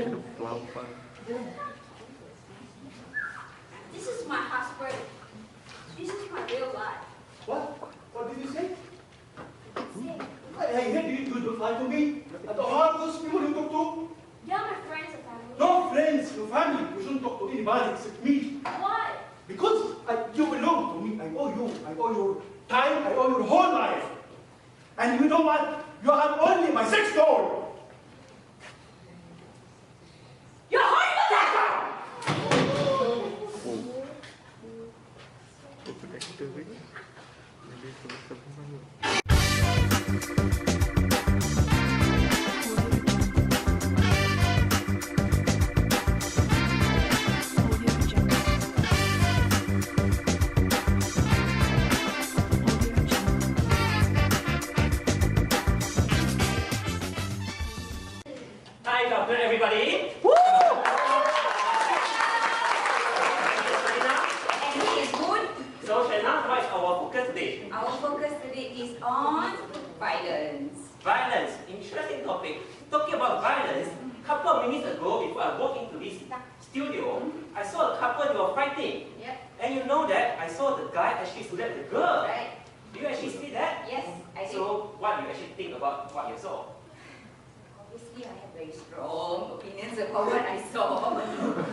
This is my husband. This is my real life. What? What did you say? Say, I heard you don't lie to me. And all those people you talk to? they're my friends and family. No friends, no family. You shouldn't talk to anybody except me. Why? Because you belong to me. I owe you. I owe your time. I owe your whole life. And you know what? You are only my sex doll. You're horrible! Hi, doctor, everybody. And he is good. So, Shanna, what is our focus today? Our focus today is on violence. Violence. Interesting topic. Talking about violence, a couple of minutes ago, before I walked into this studio, I saw a couple who were fighting. Yep. And you know that I saw the guy actually stood at the girl. Right? Do you actually see that? Yes, I do. So, what do you actually think about what you saw? Obviously, I have very strong opinions about what I saw.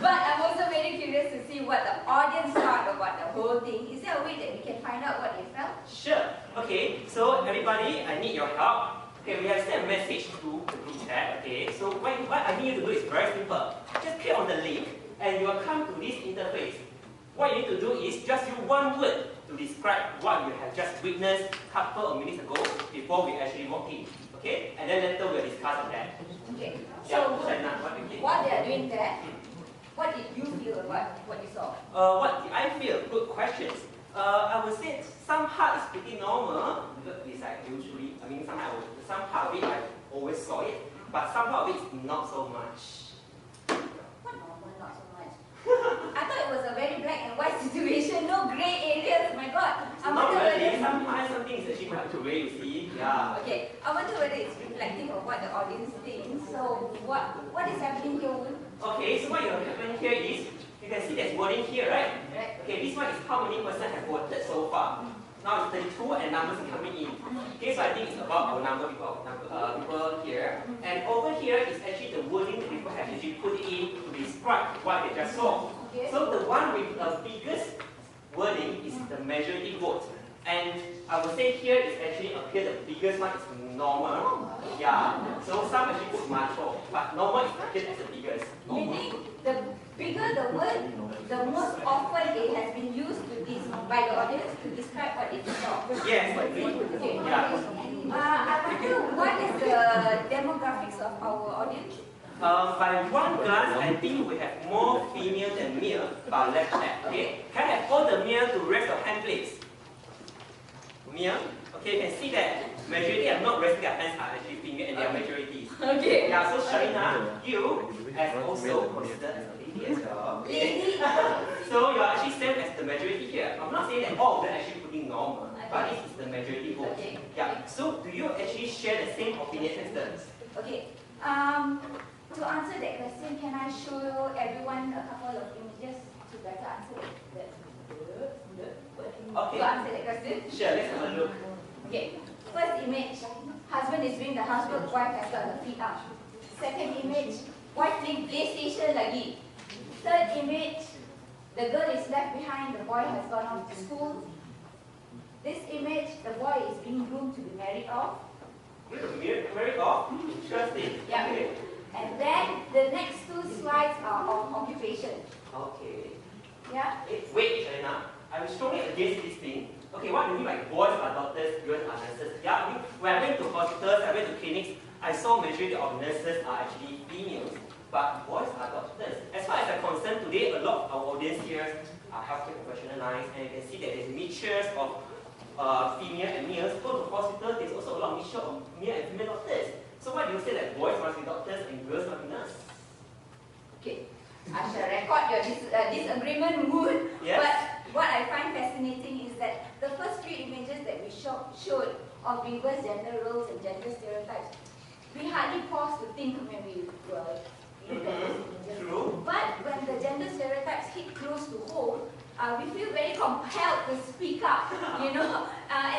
But I'm also very curious to see what the audience thought about the whole thing. Is there a way that we can find out what they felt? Sure. Okay, so everybody, I need your help. Okay, we have sent a message to the group chat. Okay, so what I need you to do is very simple. Just click on the link and you will come to this interface. What you need to do is just use one word to describe what you have just witnessed a couple of minutes ago before we actually walk in. Okay, and then later we'll discuss on that. Okay. Yeah, So, Shanna, what do you think? what they are doing there, what did you feel about what you saw? What did I feel? Good questions. I would say some part is pretty normal because it's like usually, some part of it I always saw it, but some part of it is not so much. What normal, not so much? I thought it was a very black and white situation, no grey areas. My God. I Not wonder really. whether- Sometimes something is actually quite gray, you see. Yeah. Okay, I wonder whether it's reflecting of what the audience thinks. So, what is happening here, Woon? Okay, so what you have happened here is, you can see there's voting here, right? Right. Okay, this one is how many percent have voted so far. Now it's 32 and numbers are coming in. Okay, so I think it's about our people here. And over here is actually the wording that people have actually put in to describe what they just saw. Okay. So the one with the biggest wording is the majority vote. And I would say here is actually appear the biggest one is normal. Yeah. So some actually put macho, but normal is appeared as the biggest. Meaning, the bigger the word, the most often it has been used by the audience to describe what it saw. Yes. Okay. Yeah. I wonder what is the demographics of our audience? By one glance, I think we have more female than male, but let's check. Okay, can I have all the male to raise your hand, please? Male. Okay, you can see that majority are not raising their hands are actually female and they are majorities. Okay. Yeah. So Sharina, you have also considered as a lady as well. Lady. So you are actually same as the majority here. I'm not saying that all of them actually putting normal, but this is the majority vote. Okay. Yeah. So do you actually share the same opinion as them? Okay. To answer that question, can I show everyone a couple of images to better answer that? Okay. To answer that question? Sure. Let's have a look. Okay. First image, husband is doing the housework, wife has got her feet up. Second image, wife playing PlayStation lagi. Third image, the girl is left behind, the boy has gone off to school. This image, the boy is being groomed to be married off. Very off. Interesting. Yeah. Okay. And then the next two slides are of occupation. Okay. Yeah? Wait, Sharina. I'm strongly against this thing. Okay, what do you mean by boys are doctors, girls are nurses? Yeah, when I went to hospitals, I went to clinics, I saw majority of nurses are actually females, but boys are doctors. As far as I'm concerned, today a lot of our audience here are healthcare professionalized, and you can see that there's mixtures of female and males. Go to hospital, there's also a lot of mixture of male and female doctors. So why do you say that boys must be doctors and girls must be nurses? Okay. I shall record your disagreement, Woon. Yes. But what I find fascinating is that the first three images that we showed of reverse gender roles and gender stereotypes, we hardly paused to think when we were in that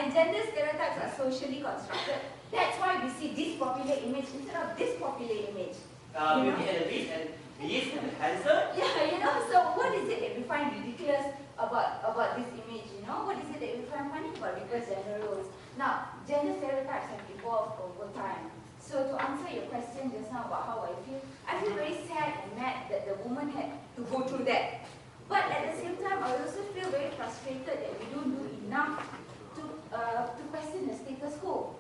and gender stereotypes are socially constructed. That's why we see this popular image instead of this popular image. Beauty and the Beast and Beast and the Cancer. Yeah, so what is it that we find ridiculous about this image, What is it that we find funny about people's gender roles? Now, gender stereotypes have evolved over time. So to answer your question just now about how I feel very sad and mad that the woman had to go through that. But at the same time, I also feel very frustrated that we don't do enough to question the status quo.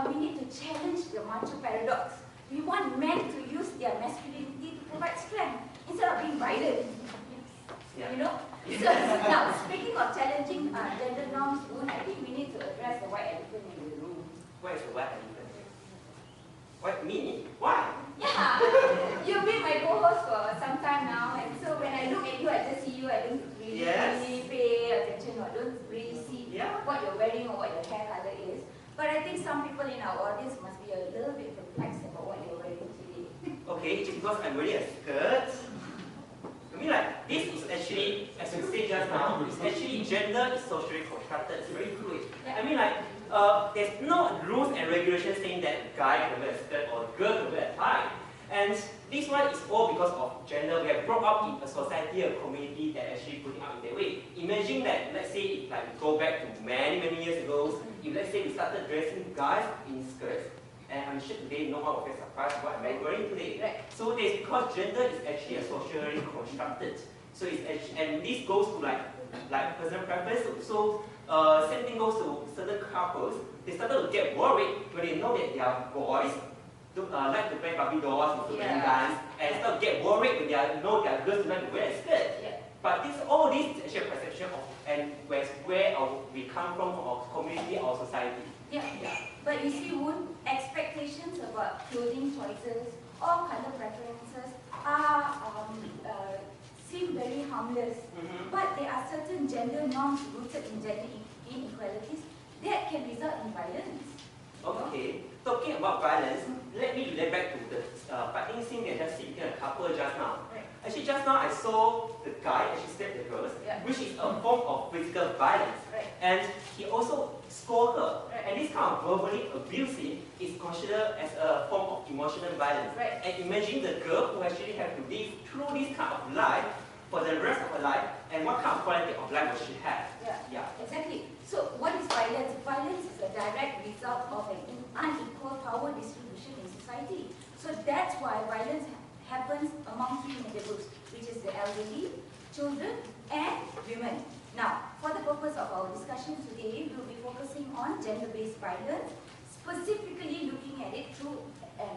We need to challenge the macho paradox. We want men to use their masculinity to provide strength instead of being violent. Yeah. So now, speaking of challenging gender norms, I think we need to address the white elephant in the room. Where is the white elephant? What, me? Why? Yeah, you've been my co-host for some time now, and so when I look at you, I just see you. I don't really pay attention or don't really see what you're wearing or what your hair color is. But I think some people in our audience must be a little bit perplexed about what you're wearing today. Okay, just because I'm wearing a skirt. I mean, like, this is actually, as you said just now, it's actually gender is socially constructed. It's very fluid. I mean, like, there's no rules and regulations saying that a guy can wear a skirt or a girl can wear a tie. And this one is all because of gender. We have brought up in a society, a community that actually put it out in that way. Imagine that, let's say, if like we go back to many years ago, if let's say we started dressing guys in skirts, and I'm sure today no one will get surprised what I'm wearing today. Right. So that's because gender is actually a socially constructed. So it's actually, and this goes to like personal preference. So same thing goes to certain couples. They started to get worried when they know that their boys like to play Barbie dolls and Superman guns, and start to get worried when they know their girls like to wear a skirt. But all this is actually a perception of and where we come from our community, our society. But you see, Woon, expectations about clothing choices or color preferences are seem very harmless. But there are certain gender norms rooted in gender inequalities that can result in violence. Okay, talking about violence, let me relate back to the fighting scene that just seen a couple just now. Actually, just now I saw the guy actually slap the girls, which is a form of physical violence. And he also scolded her. And this kind of verbally abusive is considered as a form of emotional violence. And imagine the girl who actually have to live through this kind of life for the rest of her life, and what kind of quality of life will she have? Exactly. So what is violence? Violence is a direct result of an unequal power distribution in society. So that's why violence happens among three major groups, which is the elderly, children, and women. Now, for the purpose of our discussion today, we will be focusing on gender-based violence, specifically looking at it through an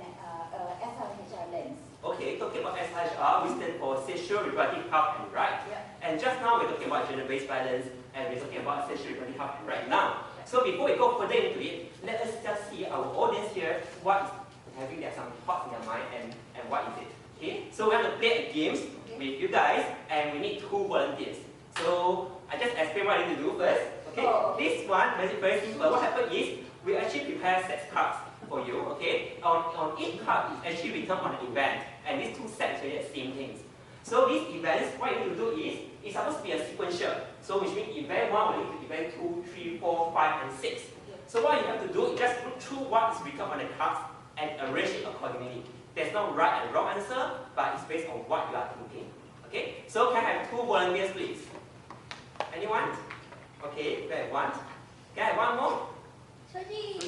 SRHR lens. Okay, talking about SRHR, we stand for Sexual Reproductive Health and Right. And just now we're talking about gender-based violence, and we're talking about sexual reproductive health and right now. So before we go further into it, let us just see our audience here, what is having some thoughts in their mind and what is it. Okay, so we're going to play a games with you guys, and we need 2 volunteers. So I just explain what I need to do first. Okay, this one is very simple. What happened is we actually prepare 6 cards for you. Okay, on each card is actually written on an event, and these 2 sets are the same things. So these events, what you need to do is it's supposed to be a sequential. So which means event 1 will lead to event 2, 3, 4, 5, and 6. So what you have to do is just look through what is written on the cards and arrange it accordingly. There's no right and wrong answer, but it's based on what you are thinking. Okay? So can I have 2 volunteers, please? Anyone? Okay, we have 1. Can I have 1 more? Soji.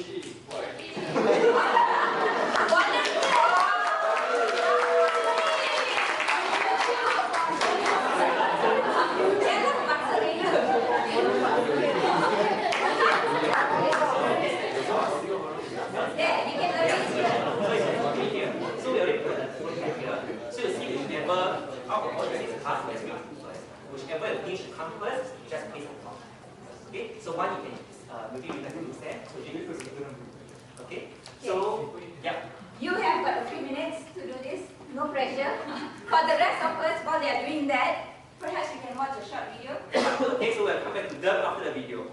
So we already put a tag here. So you see whichever out of all the 6 cards, let's pick first. Whichever you think should come first, you just place on top. Okay? So one you can maybe you can do that. Okay? So You have got a few minutes to do this. No pressure. For the rest of us, while they are doing that, perhaps you can watch a short video. Okay, so we'll come back to them after the video.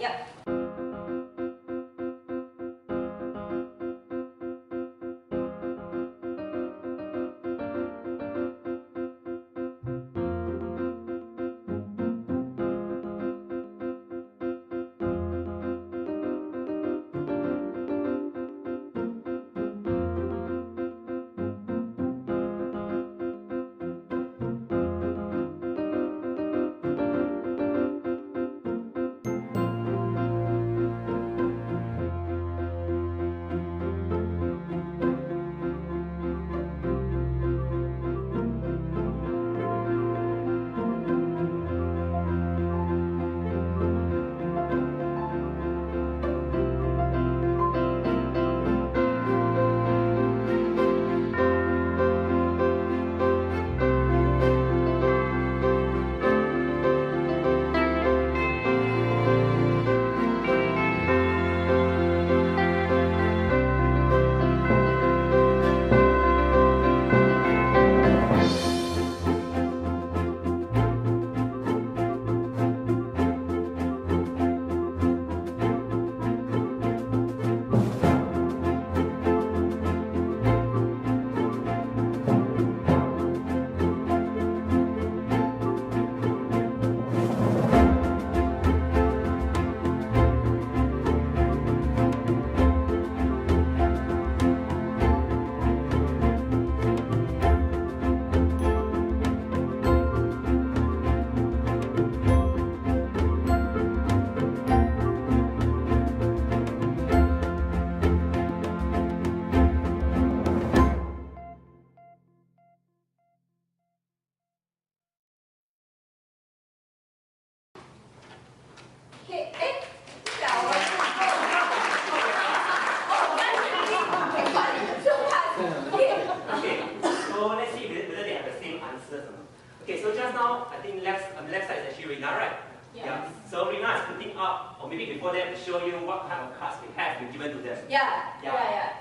actually Rina, right? Yeah. So Rina is putting up, or maybe before that, to show you what kind of cards we have been given to them. Yeah.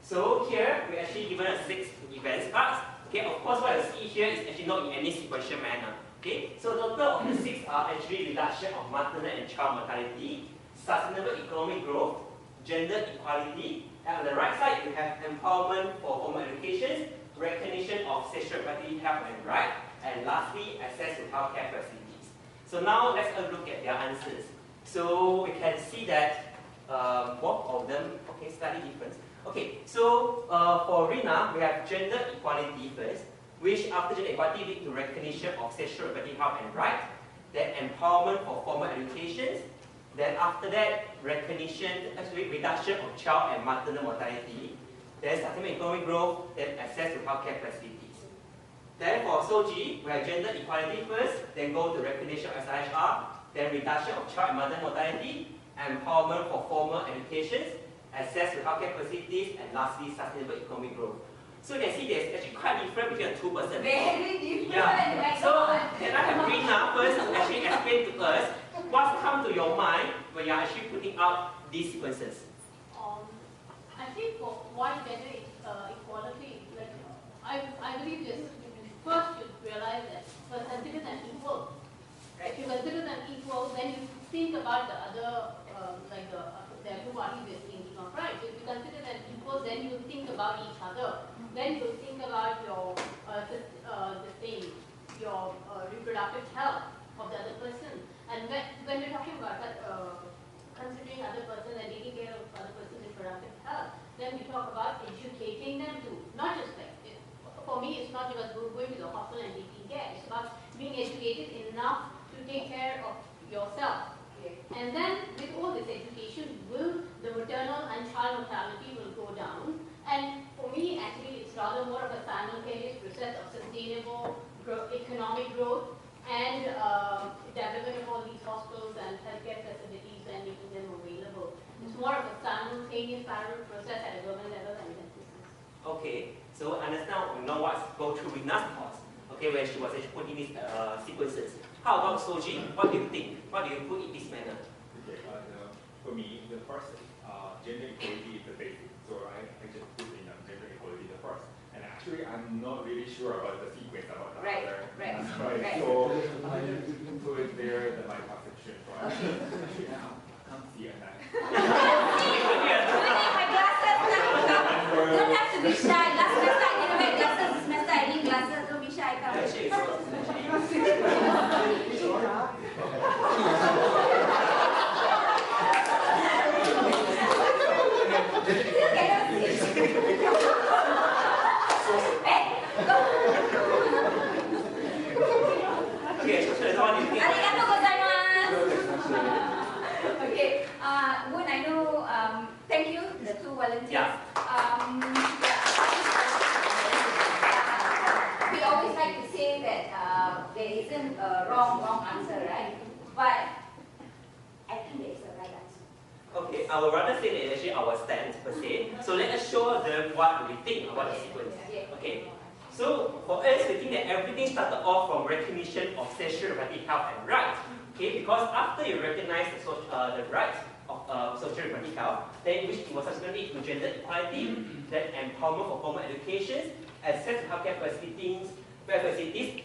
So here, we actually given us 6 events cards. Okay, of course, what you see here is actually not in any sequential manner. Okay, so the total of the 6 are actually reduction of maternal and child mortality, sustainable economic growth, gender equality, and on the right side, we have empowerment for formal education, recognition of sexual reproductive health and rights, and lastly, access to healthcare facilities. So now let's have a look at their answers. So we can see that both of them, okay, slightly different. Okay, so for Rina, we have gender equality first, which after gender equality lead to recognition of sexual reproductive health and rights, then empowerment for formal education, then after that, reduction of child and maternal mortality, then sustainable economic growth, then access to healthcare facilities. Then for Soji, we have gender equality first, then go to recognition of SRHR, then reduction of child and maternal mortality, empowerment for formal education, access to healthcare facilities, and lastly, sustainable economic growth. So you can see there's actually quite different between the 2 persons. Very different. Yeah. So can I have Rina first actually explain to us what's come to your mind when you're actually putting out these sequences? I think for why gender equality, like I believe this. First, you realize that consider them equal. Right? If you consider them equal, then you think about the other, the two parties we're thinking of, right? So if you consider them equal, then you think about each other. Then you think about your your reproductive health of the other person. And when we're talking about that, considering other person and taking care of other person's reproductive health, then we talk about educating them too. Not just like, for me, it's not just going to the hospital and taking care. It's about being educated enough to take care of yourself. And then with all this education, the maternal and child mortality will go down. And for me, actually, it's rather more of a simultaneous process of sustainable economic growth and development of all these hospitals and healthcare facilities and making them available. It's more of a simultaneous parallel process at a government level and then business. Okay, so understand we know what's go through Rina's thoughts. Okay, when she was actually putting these sequences. How about Soji? What do you think? What do you put in this manner? Okay, for me, the first gender equality is the basic. So I just put in gender equality the first. And actually, I'm not really sure about the sequence about the other. Right. So I didn't put it there in my perception. So actually, I can't see it now. We need my glasses now. Don't have to be shy. Last semester I didn't wear glasses. This semester I need glasses. Don't be shy. Come. Arigatou gozaimasu. Okay, Woon, I know, thank you, the 2 volunteers. Yeah. We always like to say that there isn't a wrong answer, right? But I think there is a right answer. Okay, I would rather say that actually our stance per se. So let us show them what we think about the sequence. Okay. So for us, we think that everything started off from recognition of sexual reproductive health and rights. Okay, because after you recognize the rights of sexual reproductive health, then which was subsequently to gender equality, then empowerment for formal education, access to healthcare facilities,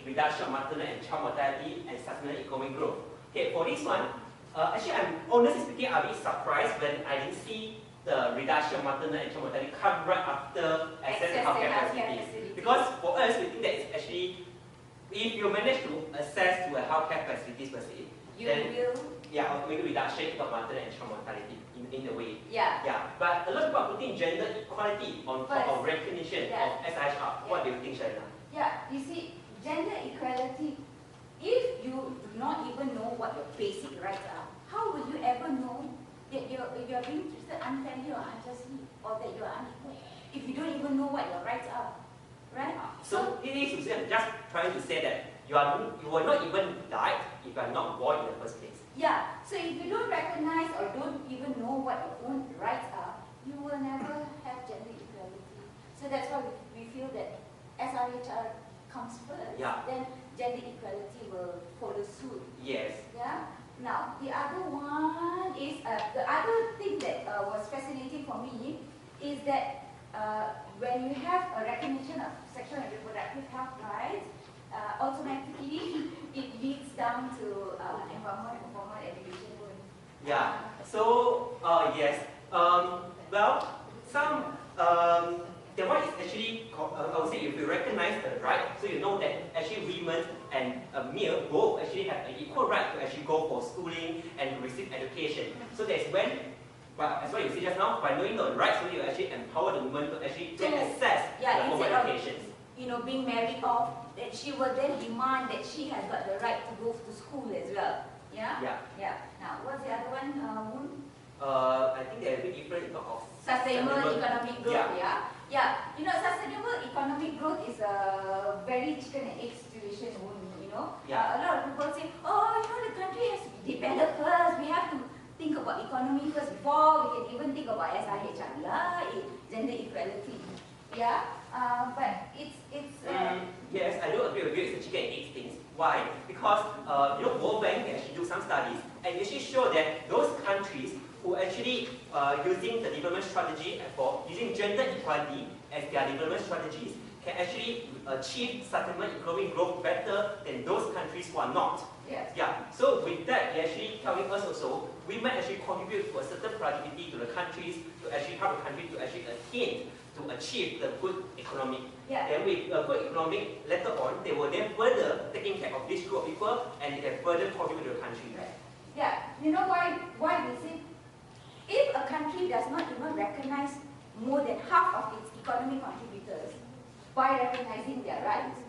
reduction of maternal and child mortality, and sustainable economic growth. Okay, for this one, actually, I'm honestly speaking, I'm a bit surprised when I didn't see the reduction of maternal and child mortality come right after access to healthcare facilities. Because for us, we think that it's actually, if you manage to access to a healthcare facilities per se, then maybe reduction of maternal and child mortality in a way. But a lot of people are putting gender equality on top of recognition of SRHR. What do you think, Sharina? You see, gender equality, if you do not even know what your basic rights are, how will you ever know that you're being treated unfairly or unjustly, or that you are unequal, if you don't even know what your rights are, right? So it is just trying to say that you will not even die if you are not born in the first place. So if you don't recognize or don't even know what your own rights are, you will never have gender equality. So that's why we feel that SRHR comes first, then gender equality will follow suit. Yes. Yeah. Now the other one is the other thing that was fascinating for me is that when you have a recognition of sexual and reproductive health rights, automatically it leads down to environment and formal education. Yeah. So yes. Well, some the one is actually I would say if you recognize the right, so you know that actually women and male both actually have an equal right to actually go for schooling and receive education. So that's when, as what you said just now, by knowing the rights, so you actually empower the woman to actually get access to the formal education. Being married off, that she will then demand that she has got the right to go to school as well. Yeah? Yeah. Yeah. Now, what's the other one, Woon? I think they're a bit different in terms of sustainable economic growth, yeah. Yeah. Sustainable economic growth is a very chicken and egg situation, Yeah. A lot of people say, oh, the country has to be developed first, we have to think about economy first before we can even think about SRHR, gender equality. Yeah, but it's yes, I do agree with you. It's a chicken and egg things. Why? Because World Bank actually do some studies and actually show that those countries who actually using the development strategy for using gender equality as their development strategies can actually achieve sustainable economic growth better than those countries who are not. yes. Yeah. So with that, you're actually telling us also we might actually contribute to a certain productivity to the countries to actually help the country to actually attain to achieve the good economic. Yeah. Then with a good economic, later on, they will then further taking care of this group of people and they can further contribute to the country. Right. Yeah, you know why we say, if a country does not even recognize more than half of its economic contributors by recognizing their rights,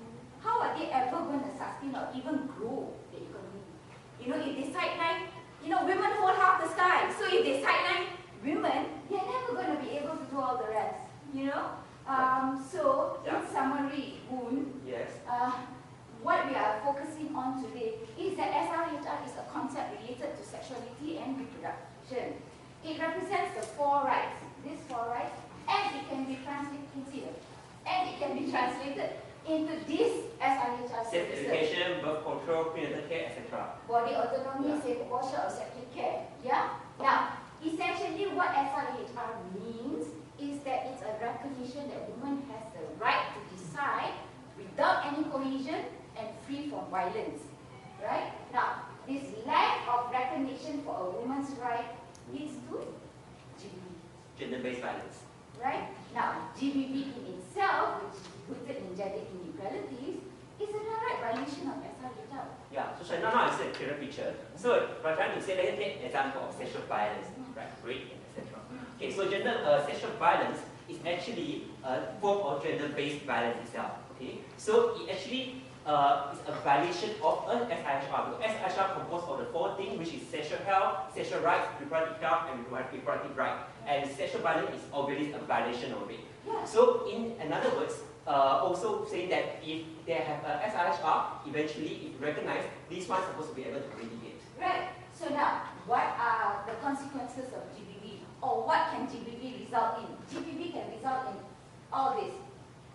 how are they ever going to sustain or even grow the economy? If they sideline, women hold half the sky. So if they sideline women, they're never going to be able to do all the rest. So in summary, Woon, Yes. what we are focusing on today is that SRHR is a concept related to sexuality and reproduction. It represents the four rights, these four rights, and it can be translated, into this SRHR Safe services. education, birth control, prenatal care, etc. Body autonomy, safe abortion, obstetric care. Yeah? Now, essentially what SRHR means is that it's a recognition that women has the right to decide without any coercion and free from violence. Right? Now, this lack of recognition for a woman's right leads to GBV. Gender-based violence. Right? Now, GBV in itself, which is rooted in gender inequalities, is a direct violation of SRHR. Yeah, so now I see a clearer picture. So we're trying to say, let's take an example of sexual violence, right? Rape, etc. Okay, so sexual violence is actually a form of gender-based violence itself. Okay, so it actually is a violation of an SRHR. The SRHR composed of the four things, which is sexual health, sexual rights, reproductive health, and reproductive right. And sexual violence is obviously a violation of it. Yeah. So in other words, also saying that if they have a SRHR, eventually if recognized, these ones are supposed to be able to mitigate. Right. So now, what are the consequences of GBV? Or what can GBV result in? GBV can result in all this: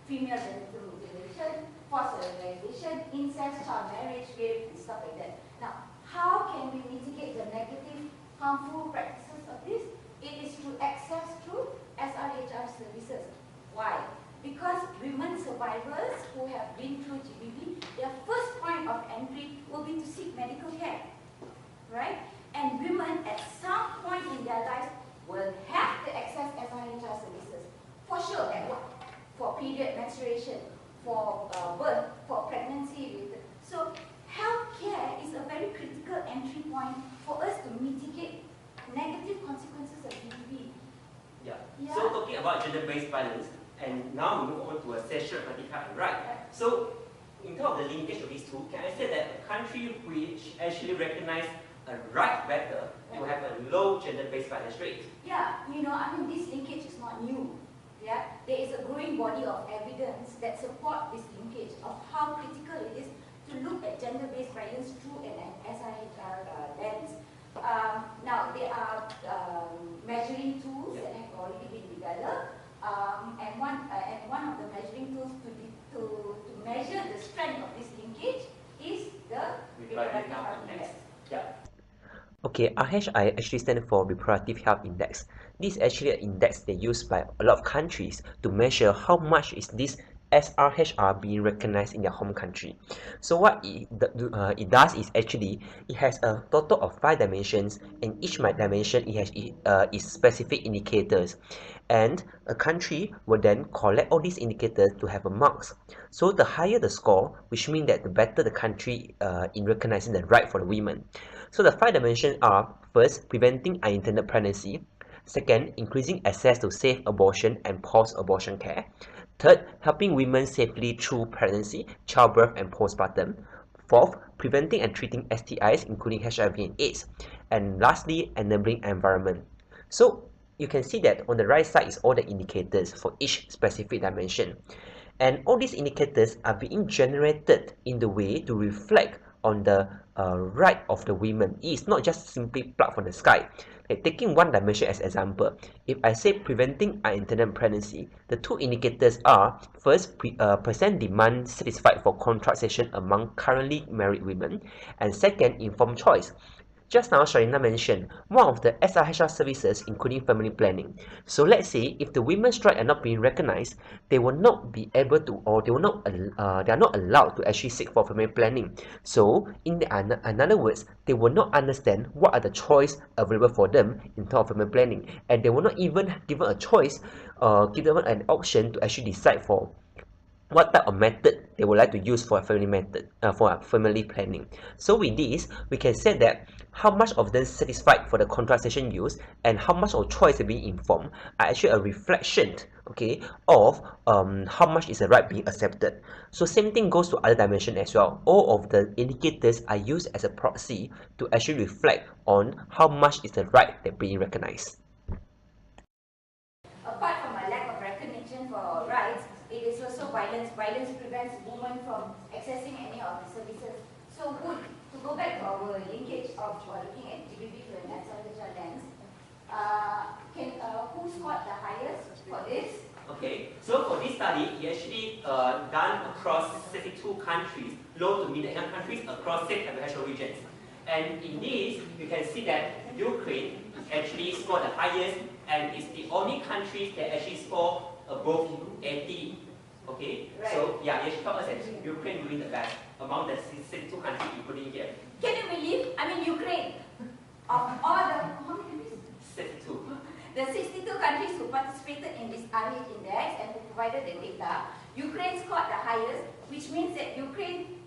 female genital mutilation, forced sterilization, incest, child marriage, rape, and stuff like that. Now, how can we mitigate the negative, harmful practices of this? It is through access through SRHR services. Why? Because women survivors who have been through GBV, their first point of entry will be to seek medical care. Right? And women at some point in their lives will have to access SRHR services. For sure, at what? For period menstruation, for birth, for pregnancy. So healthcare is a very critical entry point for us to mitigate negative consequences of GBV. Yeah. Yeah. So talking about gender-based violence, and now we move on to a sexual reproductive health and right. So in terms of the linkage of these two, can I say that a country which actually recognizes a right better, it will have a low gender-based violence rate? Yeah, this linkage is not new. Yeah, there is a growing body of evidence that support this linkage of how critical it is to look at gender-based violence through an SRHR lens. Now, there are measuring tools that have already been developed, and one of the measuring tools to measure the strength of this linkage is the reproductive Okay, RHI actually stands for Reproductive Health Index. This is actually an index they use by a lot of countries to measure how much is this SRHR being recognized in their home country. So what it does is actually it has a total of 5 dimensions, and each dimension it has its specific indicators, and a country will then collect all these indicators to have a marks. So the higher the score, which means that the better the country in recognizing the right for the women. So the 5 dimensions are: first, preventing unintended pregnancy; second, increasing access to safe abortion and post-abortion care; third, helping women safely through pregnancy, childbirth, and postpartum; fourth, preventing and treating STIs, including HIV and AIDS; and lastly, enabling environment. So you can see that on the right side is all the indicators for each specific dimension. And all these indicators are being generated in the way to reflect on the right of the women. It is not just simply plucked from the sky. Like taking one dimension as example, if I say preventing unintended pregnancy, the 2 indicators are: first, percent demand satisfied for contraception among currently married women, and second, informed choice. Just now, Sharina mentioned one of the SRHR services, including family planning. So let's say if the women's rights are not being recognized, they will not be able to, or they are not allowed to actually seek for family planning. So in other words, they will not understand what are the choices available for them in terms of family planning, and they will not even given a choice, given an option to actually decide for what type of method they would like to use for a family planning. So with this, we can say that how much of them satisfied for the contraception use and how much of choice being informed are actually a reflection, okay, of how much is the right being accepted. So same thing goes to other dimension as well. All of the indicators are used as a proxy to actually reflect on how much is the right that being recognized. Apart from a lack of recognition for rights, it is also violence. Violence prevents women from accessing any of the services. So to go back to our linkage of looking at GBV through an SRHR lens, who scored the highest for this? Okay, so for this study, it actually done across 62 countries, low to middle income countries across 6 agricultural regions. And in this, you can see that Ukraine actually scored the highest, and it's the only country that actually scored above 80. Okay, right. So yeah, it taught us that Ukraine doing the best among the 62 countries, including here. Can you believe? I mean, Ukraine, of all the, how many countries? 62. The 62 countries who participated in this RH index and who provided the data, Ukraine scored the highest, which means that Ukraine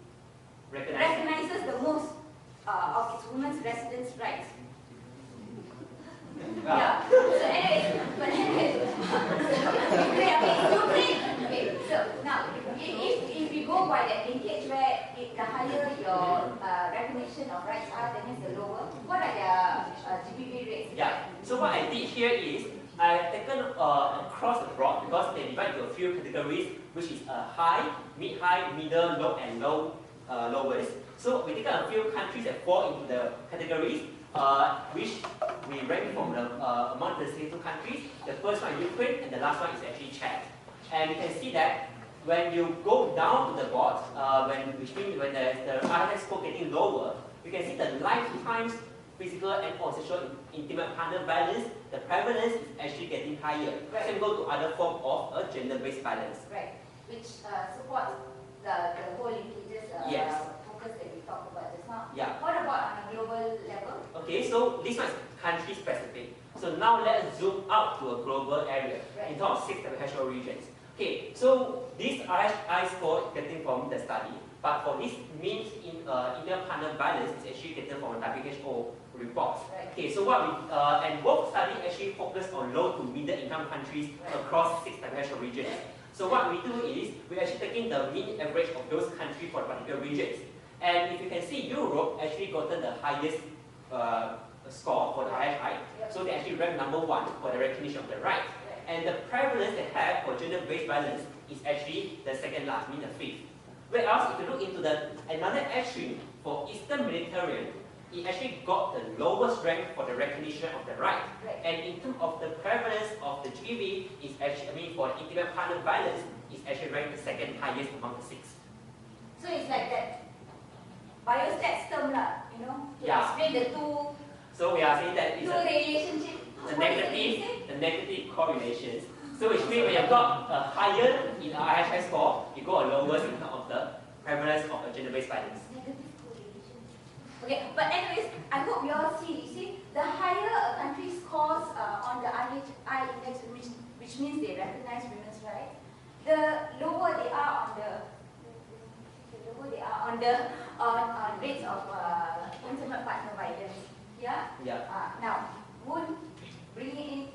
recognizes the most of its women's residence rights. Yeah. So anyway, Ukraine. Okay. So now, if you go by that linkage where the higher your recognition of rights are, that means the lower. What are the GBV rates? Yeah. So what I did here is I have taken across the board because they divide into a few categories, which is high, mid-high, middle, low, and lowest. So we take a few countries that fall into the categories, which we rank from the among the 62 countries. The first one is Ukraine, and the last one is actually Czech. And you can see that when you go down to the board, when the INS score getting lower, you can see the lifetimes physical and or sexual intimate partner violence, the prevalence is actually getting higher. Right. Same go to other form of a gender-based violence. Right, which supports the whole linkages Yes. focus that we talked about just now. Yeah. What about on a global level? Okay, so this one is country specific. So now let's zoom out to a global area in terms of 6 agricultural regions. Okay, so this RHI score is getting from the study, but for this means in inter-partner violence is actually getting from WHO reports. Right. Okay, so what we and both studies actually focus on low to middle income countries across 6 agricultural regions. So what we do is we're actually taking the mean average of those countries for particular regions. And if you can see, Europe actually gotten the highest score for the RHI. So they actually rank #1 for the recognition of the right. And the prevalence they have for gender-based violence is actually the second last, meaning the 5th. Whereas if you look into another extreme for Eastern Mediterranean, it actually got the lowest rank for the recognition of the right. And in terms of the prevalence of the GBV, is actually, for intimate partner violence, is actually ranked the second highest among the 6. So it's like that biostats term lah, to explain the two So we are saying that it's No relationship. the negative correlations. So which means when you've got a higher in RHI score, you go a lower in terms of the prevalence of a gender-based violence. Negative correlation. Okay, but anyways, I hope you all see. You see, the higher a country scores on the RHI index, which means they recognize women's rights, the lower they are on on rates of intimate partner violence. Yeah. Yeah. Now, bringing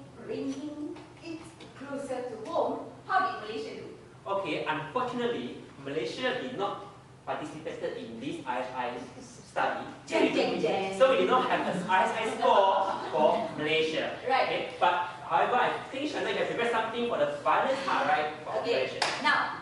it closer to home, how did Malaysia do? Okay, unfortunately, Malaysia did not participate in this RHI study. So we did not have an RHI score for Malaysia. Right. Okay? But however, I think Shana, you have prepared something for the violence part, right? For Okay. Malaysia. Now,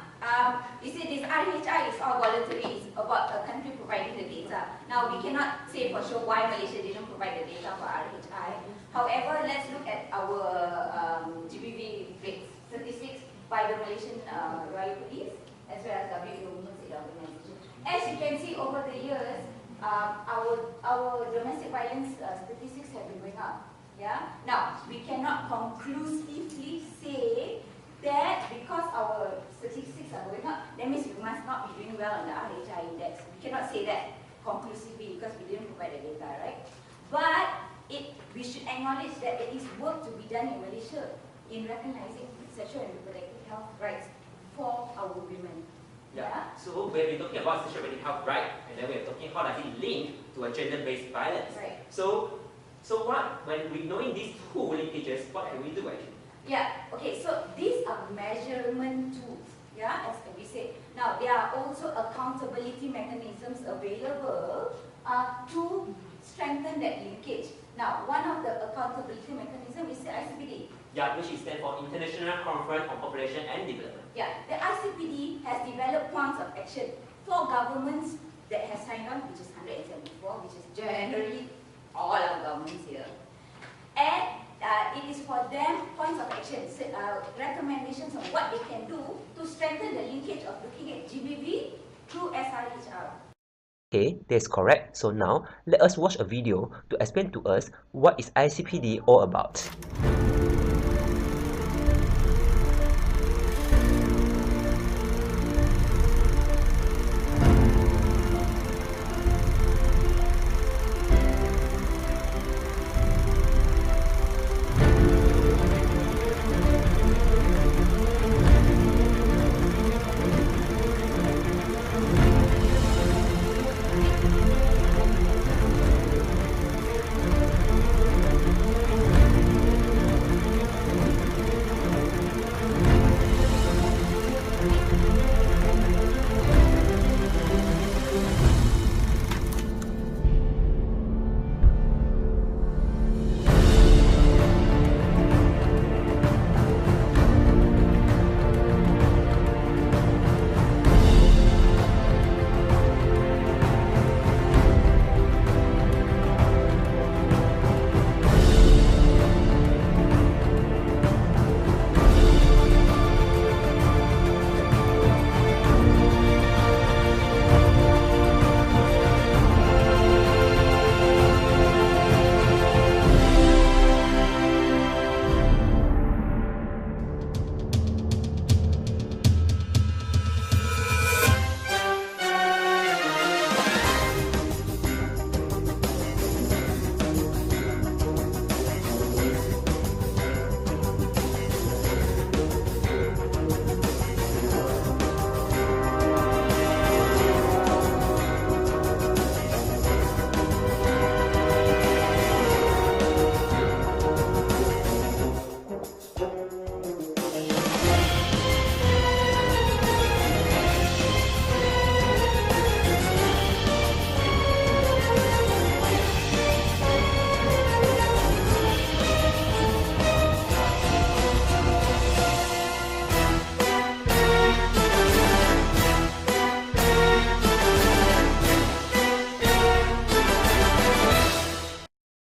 you see, this RHI is all voluntary. It's about a country providing the data. Now, we cannot say for sure why Malaysia didn't provide the data for RHI. However, let's look at our GBV rates, statistics by the Malaysian Royal Police as well as WHO Women's Aid Organization. As you can see over the years, our domestic violence statistics have been going up. Yeah. Now, we cannot conclusively say that because our statistics are going up, that means we must not be doing well on the RHI index. We cannot say that conclusively because we didn't provide the data, right? But we should acknowledge that there is work to be done in Malaysia in recognizing sexual and reproductive health rights for our women. Yeah. So when we're talking about sexual and reproductive health right, and then we're talking how does it link to a gender-based violence. Right. So when we knowing these two linkages, what can we do actually? Yeah, okay, so these are measurement tools, yeah, as we said. Now, there are also accountability mechanisms available to strengthen that linkage. Now, one of the accountability mechanisms is the ICPD. Yeah, which stands for International Conference on Population and Development. Yeah, the ICPD has developed plans of action for governments that have signed on, which is 174, which is generally all our governments here. And it is for them points of action, recommendations on what they can do to strengthen the linkage of looking at GBV through SRHR. Okay, that's correct. So now, let us watch a video to explain to us what is ICPD all about.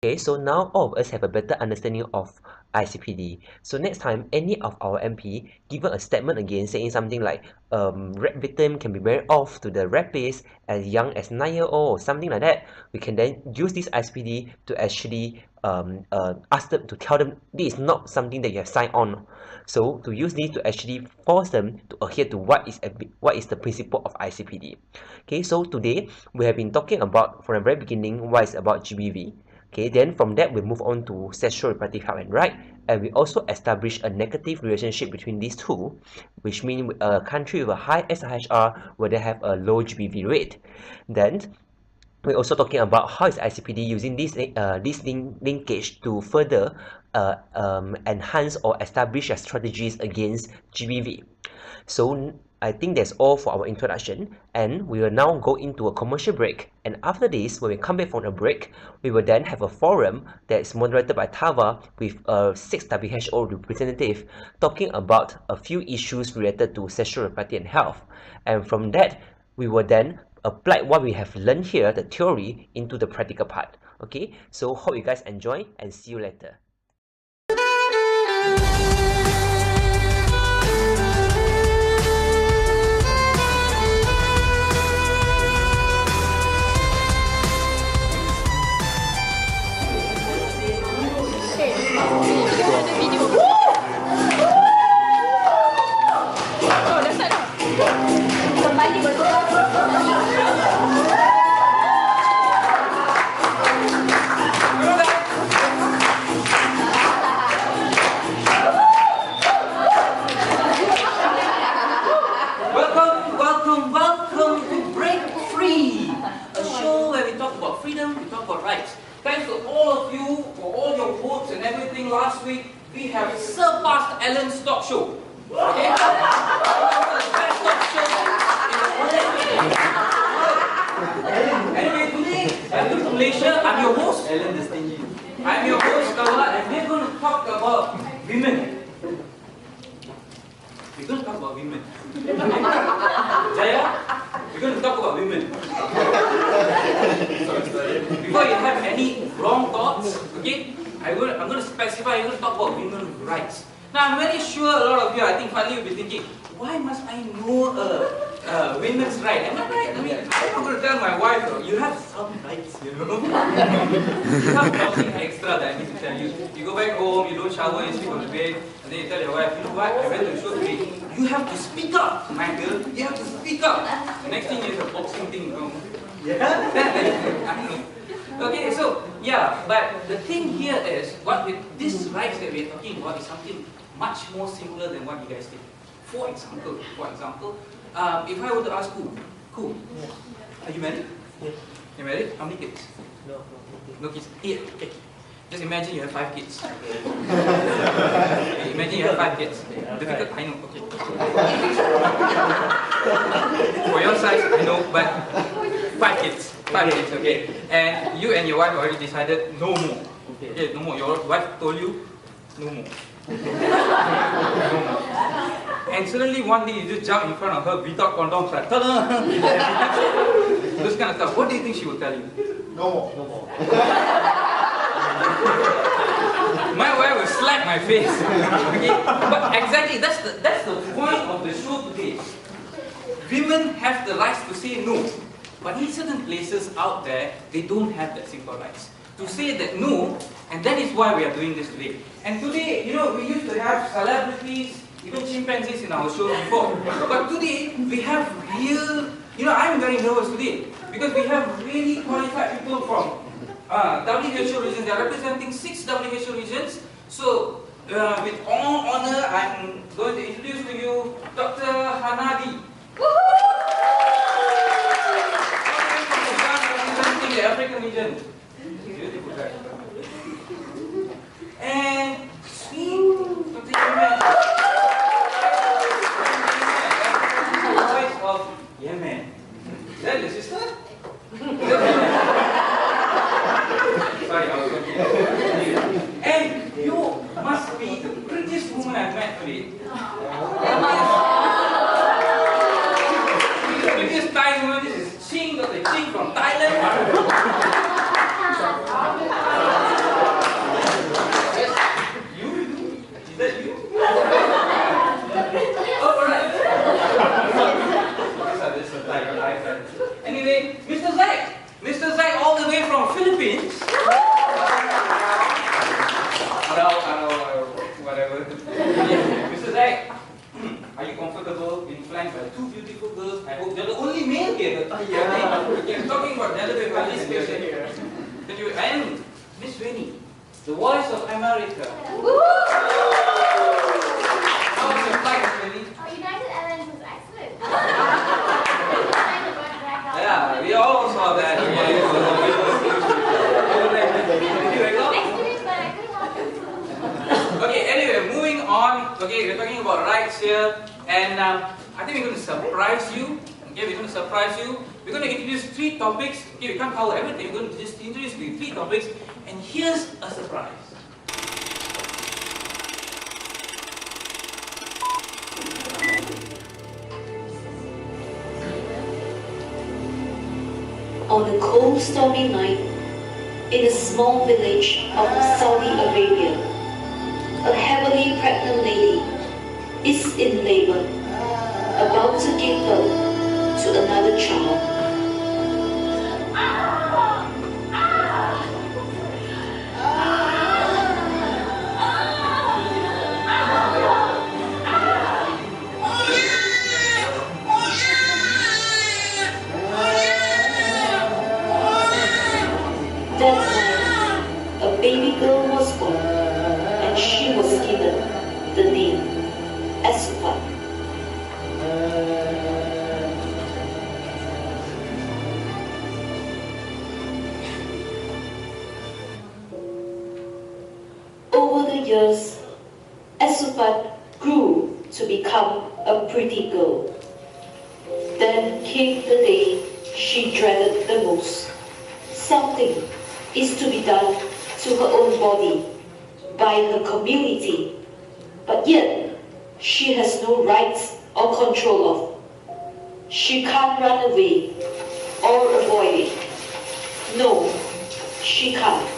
Okay, so now all of us have a better understanding of ICPD. So next time, any of our MP given a statement again saying something like rape victim can be married off to the rapist as young as 9-year-old or something like that, we can then use this ICPD to actually ask them to tell them this is not something that you have signed on. So to use this to actually force them to adhere to what is the principle of ICPD. Okay, so today we have been talking about from the very beginning what is about GBV. Okay, then from that we move on to sexual reproductive health and right, and we also establish a negative relationship between these two, which means a country with a high SRHR will then have a low GBV rate. Then we're also talking about how is ICPD using this linkage to further enhance or establish strategies against GBV. So I think that's all for our introduction, and we will now go into a commercial break, and after this, when we come back from a break, we will then have a forum that is moderated by Tava with a 6 WHO representative talking about a few issues related to sexual reproductive and health, and from that we will then apply what we have learned here, the theory, into the practical part. Okay, so hope you guys enjoy and see you later. Kembali Welcome to Break Free, a show where we talk about freedom, we talk about rights. Thanks to all of you for all your votes and everything last week. We have surpassed Ellen's talk show. Okay? The best talk show in the whole world. Anyway, today, welcome to Malaysia. I'm your host, Ellen the Stingy. I'm your host, Kawala, and we're going to talk about women. We're going to talk about women. Jaya, we're going to talk about women. Before you have any wrong thoughts, okay, I'm going to specify, you're going to talk about women's rights. Now, I'm very sure a lot of you, I think finally you'll be thinking, why must I know women's rights? Am I right? I mean, I'm not going to tell my wife, you have some rights, you know. You have something extra that I need to tell you. You go back home, you don't shower, you sleep on the bed, and then you tell your wife, you know what, I went to the show today. You have to speak up, my girl. You have to speak up. The next thing is a boxing thing. Yeah. Okay, so yeah, but the thing here is, what with these rights that we're talking about is something much more simpler than what you guys think. For example, if I were to ask Ku, are you married? Yes. You married? How many kids? No kids. Yeah. Okay. Just imagine you have 5 kids. Okay, imagine you have 5 kids. Difficult, I know. Okay. For your size, I know, but 5 kids. 5 kids, okay. And you and your wife already decided no more. Okay, no more. Your wife told you no more. No more. And suddenly one day you just jump in front of her without condoms, like ta-da! Those kind of stuff. What do you think she will tell you? No more. No more. My wife will slap my face. Okay? But exactly, that's the point of the show today. Women have the rights to say no. But in certain places out there, they don't have that simple rights. To say that no, and that is why we are doing this today. And today, you know, we used to have celebrities, even chimpanzees in our show before. But today, we have real, you know, I'm very nervous today. Because we have really qualified people from WHO regions. They are representing 6 WHO regions. So, with all honor, I'm going to introduce to you Dr. Hanadi. Representing the African region. Beautiful guy. And sweet Dr. Yemen. The voice of Yemen. Is that your sister? Sorry, I was confused. And you must be the prettiest woman I've met today. The prettiest Thai woman, this is Ching, Dr. Ching from Thailand. signed by two beautiful girls. I hope you're the only male here. Yeah. Okay, I'm talking about gender participation. And Miss Winnie, the voice of America. How was your flight, Miss Winnie? Oh, United Airlines was excellent. Yeah, we all saw that. Okay, anyway, moving on. Okay, we're talking about rights here, and I think we're going to surprise you. Okay, we're going to surprise you. We're going to introduce 3 topics. Okay, we can't cover everything. We're going to just introduce 3 topics, and here's a surprise. On a cold, stormy night, in a small village of Saudi Arabia, a heavily pregnant lady is in labor, about to give birth to another child. That night, a baby girl was born, and she was given the name Espa. Over the years, Asupat grew to become a pretty girl. Then came the day she dreaded the most. Something is to be done to her own body by her community, but yet she has no rights or control of. She can't run away or avoid it. No, she can't.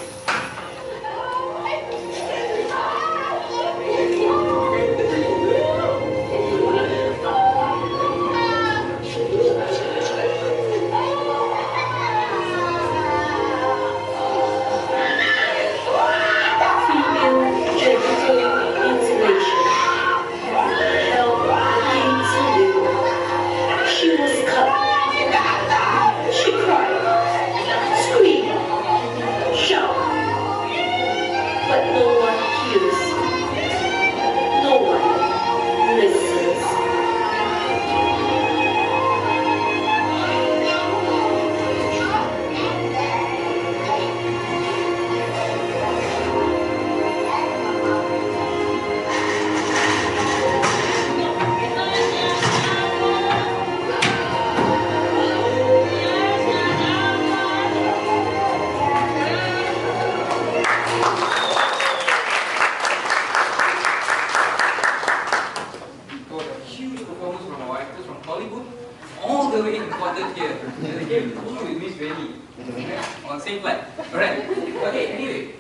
On same flight. Alright. Okay, anyway,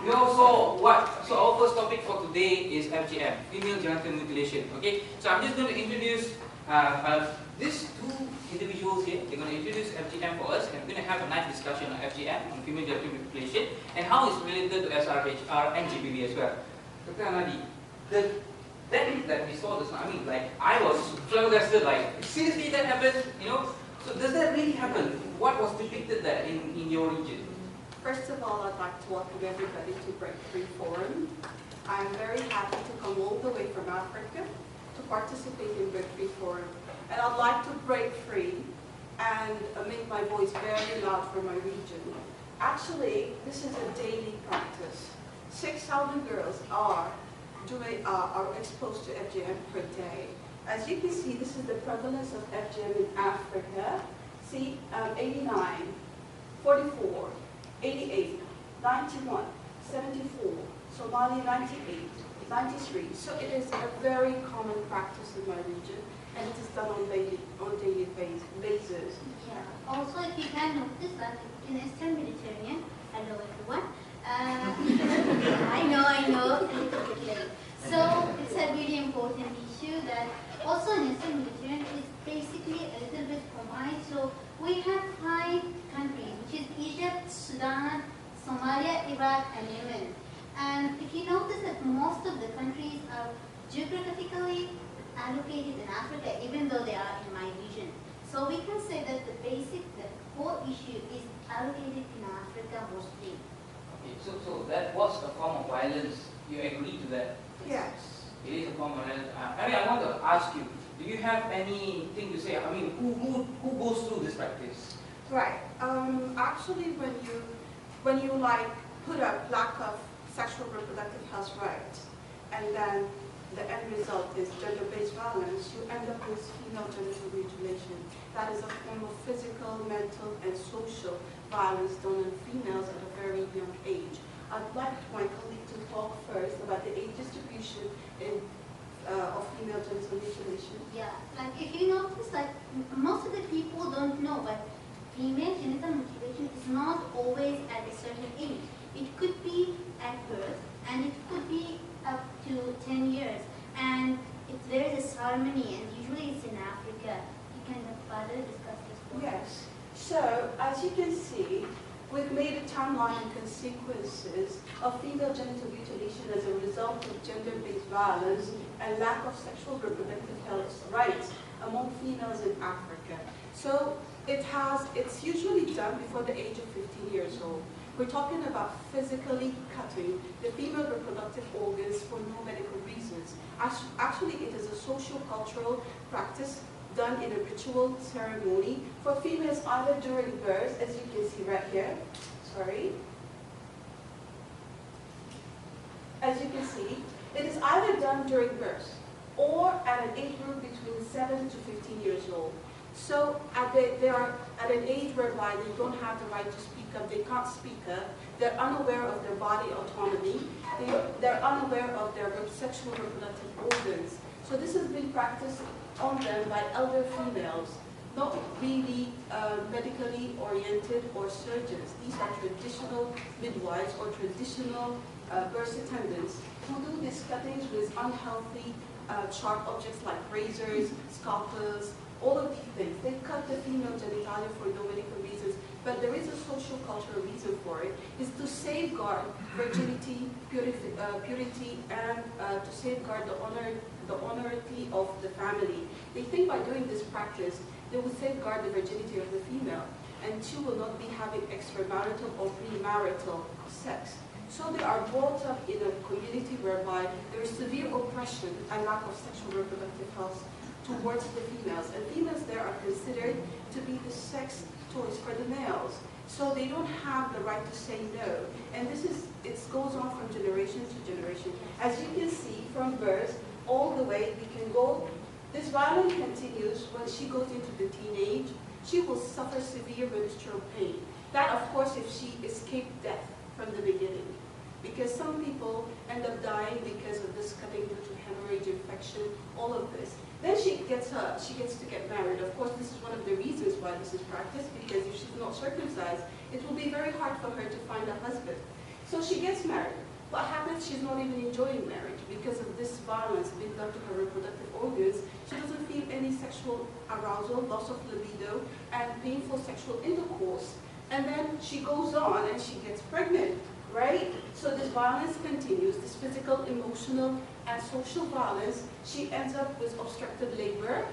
we also so our first topic for today is FGM, female genital mutilation. Okay, so I'm just going to introduce these 2 individuals here. They're going to introduce FGM for us, and we're going to have a nice discussion on FGM, on female genital mutilation, and how it's related to SRHR and GBV as well. Dr. Anadi, that we saw this, I mean, like, I was flabbergasted, like, seriously that happened, you know? So does that really happen? What was depicted there in your region? First of all, I'd like to welcome everybody to Breakthrough Forum. I'm very happy to come all the way from Africa to participate in Breakthrough Forum. And I'd like to break free and make my voice very loud for my region. Actually, this is a daily practice. 6,000 girls are exposed to FGM per day. As you can see, this is the prevalence of FGM in Africa. See, 89, 44, 88, 91, 74, Somalia 98, 93. So it is a very common practice in my region, and it is done on daily basis. Yeah. Also, if you can notice that in Eastern Mediterranean, hello everyone. I know. So it's a really important issue that also in Eastern Mediterranean is basically a little bit combined. So we have 5 countries, which is Egypt, Sudan, Somalia, Iraq, and Yemen. And if you notice that most of the countries are geographically allocated in Africa, even though they are in my region. So we can say that the core issue is allocated in Africa mostly. Okay, so that was a form of violence. You agree to that? Yes. It is a form of violence. I mean, I want to ask you, do you have anything to say? I mean, who goes through this practice? Right. Actually, when you like put a lack of sexual reproductive health rights, and then the end result is gender-based violence, you end up with female genital mutilation. That is a form of physical, mental, and social violence done on females at a very young age. I'd like my colleague to talk first about the age distribution of female genital mutilation. Yeah, like if you notice, like most of the people don't know, but female genital mutilation is not always at a certain age. It could be at birth, and it could be up to 10 years. And there is a ceremony, and usually it's in Africa. You can further discuss this point. Yes. So, as you can see, we've made a timeline and consequences of female genital mutilation as a result of gender-based violence and lack of sexual reproductive health rights among females in Africa. So, it's usually done before the age of 15 years old. We're talking about physically cutting the female reproductive organs for no medical reasons. Actually, it is a social-cultural practice done in a ritual ceremony for females either during birth, as you can see right here. Sorry. As you can see, it is either done during birth or at an age group between 7 to 15 years old. So they are at an age whereby they don't have the right to speak up, they can't speak up, they're unaware of their body autonomy, they're unaware of their sexual reproductive organs. So this has been practiced on them by elder females, not really medically oriented or surgeons. These are traditional midwives or traditional birth attendants who do these cuttings with unhealthy sharp objects like razors, scalpels, all of these things. They cut the female genitalia for no medical reasons, but there is a social cultural reason for it, is to safeguard virginity, purity, and to safeguard the honorability of the family. They think by doing this practice, they will safeguard the virginity of the female, and she will not be having extramarital or premarital sex. So they are brought up in a community whereby there is severe oppression and lack of sexual reproductive health towards the females. And females there are considered to be the sex toys for the males. So they don't have the right to say no. And it goes on from generation to generation. As you can see, from birth all the way, we can go, this violence continues when she goes into the teenage. She will suffer severe menstrual pain. That, of course, if she escaped death from the beginning. Because some people end up dying because of this cutting due to hemorrhage, infection, all of this. Then she gets to get married. Of course, this is one of the reasons why this is practiced, because if she's not circumcised, it will be very hard for her to find a husband. So she gets married. What happens? She's not even enjoying marriage because of this violence being done to her reproductive organs. She doesn't feel any sexual arousal, loss of libido, and painful sexual intercourse. And then she goes on and she gets pregnant, right? So this violence continues, this physical, emotional, and social violence. She ends up with obstructed labor,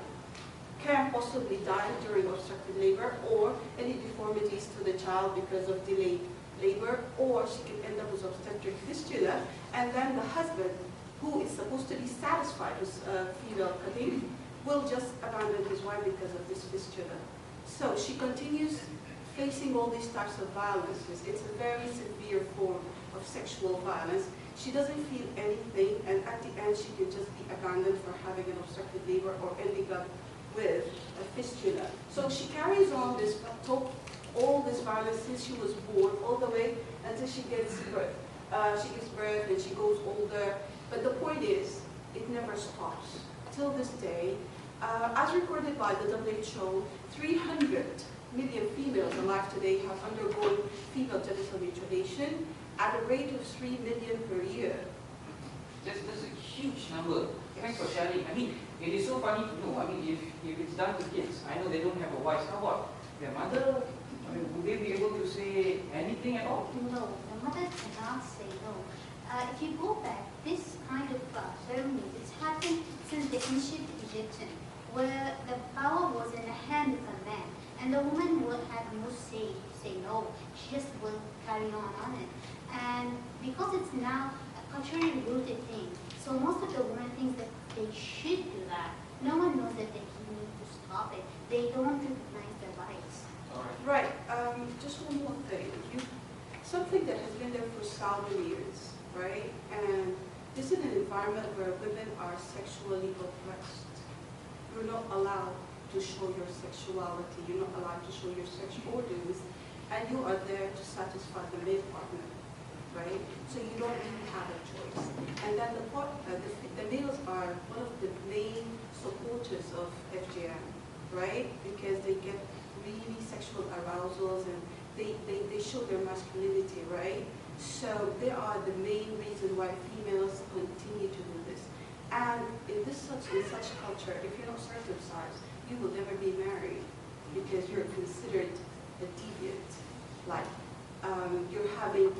can possibly die during obstructed labor, or any deformities to the child because of delayed labor, or she can end up with obstetric fistula, and then the husband, who is supposed to be satisfied with female cutting, will just abandon his wife because of this fistula. So she continues facing all these types of violences. It's a very severe form of sexual violence. She doesn't feel anything, and at the end she can just be abandoned for having an obstructed labor or ending up with a fistula. So she carries on this, all this violence since she was born, all the way until she gives birth. She gives birth and she goes older. But the point is, it never stops. Till this day, as recorded by the WHO, 300 million females alive today have undergone female genital mutilation at a rate of 3 million per year. That's a huge number. Thanks for sharing. I mean, it is so funny to know. I mean, if it's done to kids, I know they don't have a voice. How about their mother? I mean, would they be able to say anything at all? No, the mother cannot say no. If you go back, this kind of ceremony, it's happened since the ancient Egyptian, where the power was in the hand of a man, and the woman would have no say to say no. She just will carry on it. And because it's now a culturally rooted thing, so most of the women think that they should do that. No one knows that they need to stop it. They don't recognize their rights. Right. Just one more thing. Something that has been there for 1,000 years, right? And this is an environment where women are sexually oppressed. You're not allowed to show your sexuality. You're not allowed to show your sexual organs, and you are there to satisfy the male partner, right? So you don't really have a choice. And then the males are one of the main supporters of FGM, right? Because they get really sexual arousals and they show their masculinity, right? So they are the main reason why females continue to do this. And in such culture, if you're not circumcised, you will never be married because you're considered a deviant. Like you're having,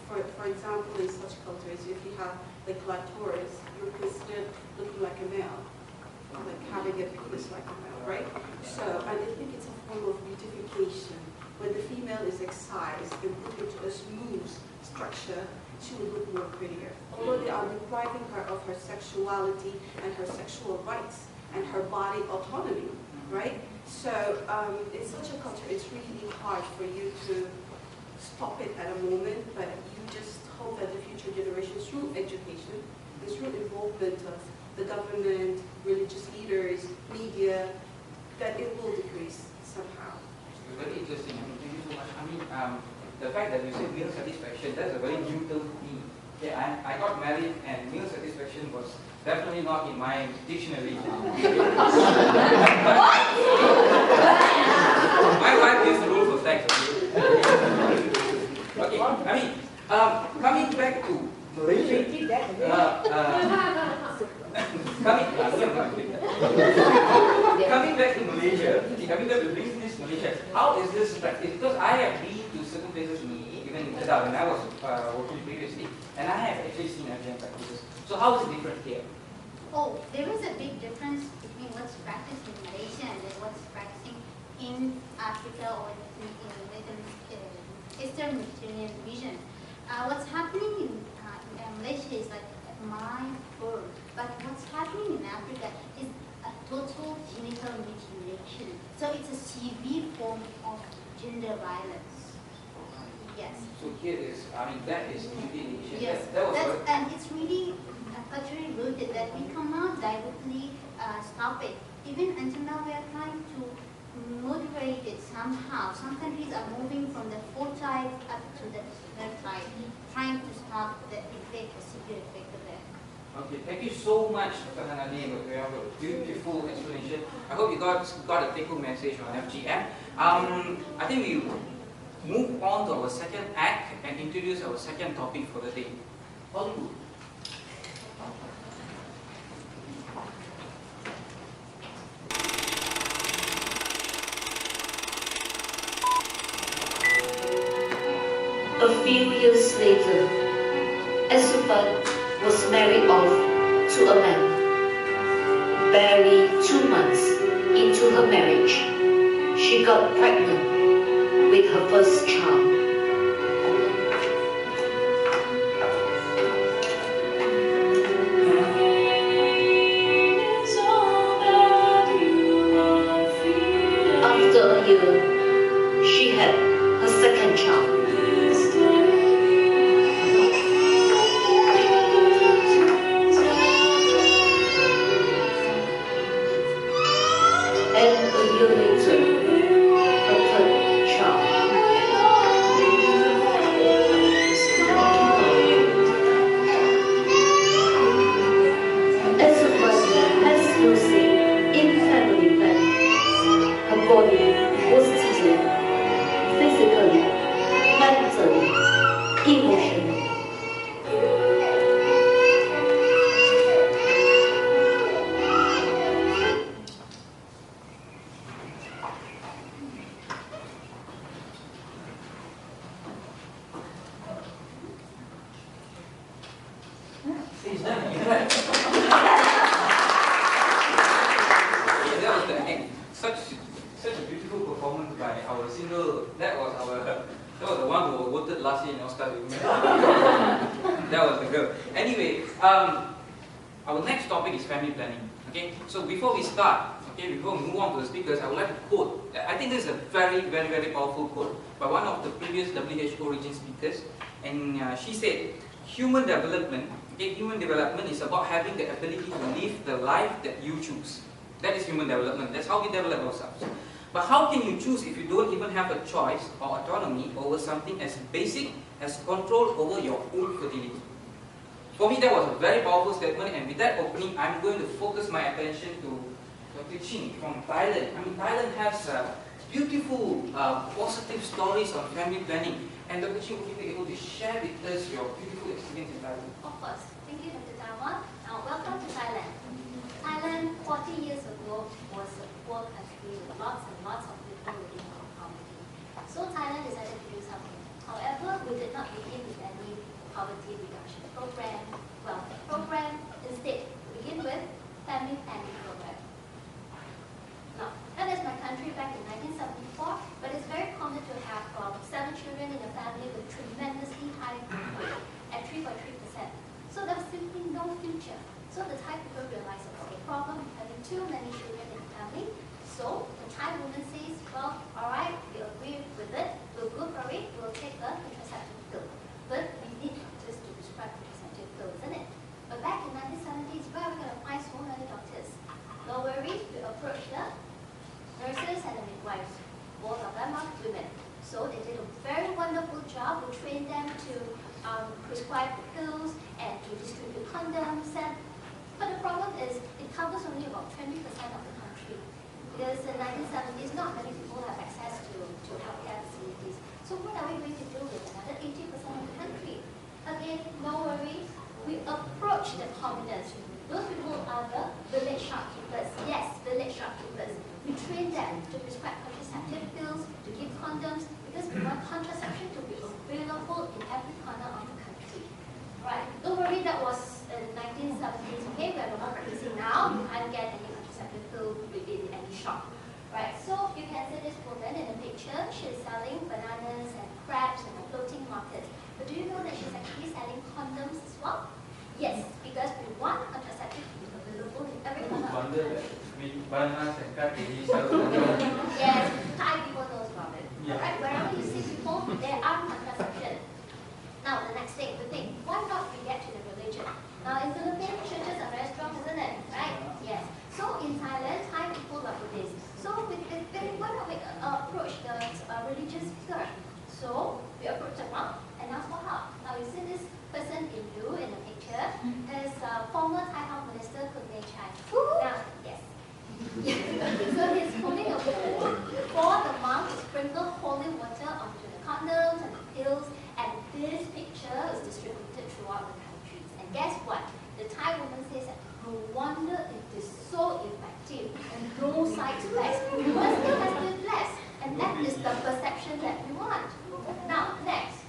for example, in such cultures, if you have the clitoris, you're considered looking like a male, like having a penis like a male, right? So, and I think it's a form of beautification. When the female is excised and put into a smooth structure, she will look more prettier. Although they are depriving her of her sexuality and her sexual rights and her body autonomy, right? So in such a culture, it's really hard for you to stop it at a moment, but you just hope that the future generations, through education, through involvement of the government, religious leaders, media, that it will decrease somehow. Very interesting. Thank you so much. I mean, the fact that you said male satisfaction, that's a very new term to me. Okay, I got married and male satisfaction was definitely not in my dictionary. My wife used the rules of sex, okay? I mean, coming back to Malaysia, coming back to Malaysia, coming back to business Malaysia, how is this practiced? Because I have been to certain places, even in Kedah when I was working previously, and I have actually seen FGM practices. So how is it different here? Oh, there is a big difference between what's practiced in Malaysia and then what's practicing in Africa or in Eastern Mediterranean region. What's happening in Malaysia is like my word, but what's happening in Africa is a total genital mutilation. So it's a severe form of gender violence. Yes. So here is, I mean, that is mutilation. Yes, and it's really culturally rooted that we cannot directly stop it. Even until now, we are trying to moderate it somehow. Some countries are moving from the 4 type up to the 3rd type, trying to stop the effect, the severe effect of that. Okay, thank you so much, Dr. Hanani, for your beautiful explanation. I hope you got a take-home message on FGM. I think we move on to our second act and introduce our second topic for the day. Hollywood. A few years later, Asupat was married off to a man. Barely 2 months into her marriage, she got pregnant with her first child. After a year, she had her second child. And a year later, her third child. As a mother has no say in family planning, her body was such a beautiful performance by our single. That was the one who voted last year in Oscar. That was the girl. Anyway, our next topic is family planning. Okay, so before we start, before we move on to the speakers, I would like to quote. I think this is a very, very, very powerful quote by one of the previous WHO region speakers, and she said, "Human development, human development is about having the ability to live the life that you choose. That is human development. That's how we develop ourselves. But how can you choose if you don't even have a choice or autonomy over something as basic as control over your own fertility?" For me, that was a very powerful statement, and with that opening, I'm going to focus my attention to Dr. Ching from Thailand. I mean, Thailand has beautiful, positive stories on family planning. And Dr. Ching, would you be able to share with us your beautiful experience in Thailand? Of course. Thank you, Dr. Tama. Now, welcome to Thailand. Thailand, 40 years ago, was a poor country with lots and lots of people living in poverty. So Thailand decided to do something. However, we did not begin with any poverty reduction program, welfare program. Instead, we begin with family planning program. Now, that is my country back in 1974, but it's very common to have 7 children in a family with tremendously high growth rate at 3.3%. So there was simply no future. So the Thai people realized there was a problem having too many children in the family. So the Thai woman says, well, alright, we agree with it, we'll go for it, we'll take a contraceptive pill. But we need doctors to prescribe contraceptive pills, isn't it? But back in 1970s, where are we going to find so many doctors? No worries, we approached the nurses and the midwives. Both of them are women. So they did a very wonderful job. We trained them to prescribe the pills and to distribute condoms. But the problem is it covers only about 20% of the country. Because in the 1970s, not many people have access to healthcare facilities. So what are we going to do with another 80% of the country? Again, no worries. We approach the commoners. Those people are the village shopkeepers. Yes, village shopkeepers. We train them to prescribe contraceptive pills, to give condoms, because we want contraception to be available in every corner of the country. Right? Don't worry, that was in 1970s. Okay, we are not crazy now. You can't get any contraceptive pill within any shop. Right? So you can see this woman in the picture. She's selling bananas and crabs in a floating market. But do you know that she's actually selling condoms as well? Yes, because we want contraceptive to be available in every corner of the country. Bananas and crabs, yes, Thai people knows about it. Yeah. Right? Wherever you see people, there are contraception. Now the next thing, why not we get to the religion? Now in Philippines, churches are very strong, isn't it? Right? Yes. So in Thailand, Thai people are Buddhist. So why not we approach the religious figure? So we approach the monk and ask for help. Now you see this person in blue in the picture is former Thai Health Minister Khun Chai. Now, yes. So he's holding a bowl for the monk to sprinkle holy water onto the condoms and the pills, and this picture is distributed throughout the countries. And guess what? The Thai woman says that no wonder it is so effective and no side effects because it has been blessed. And that is the perception that we want. Now, next,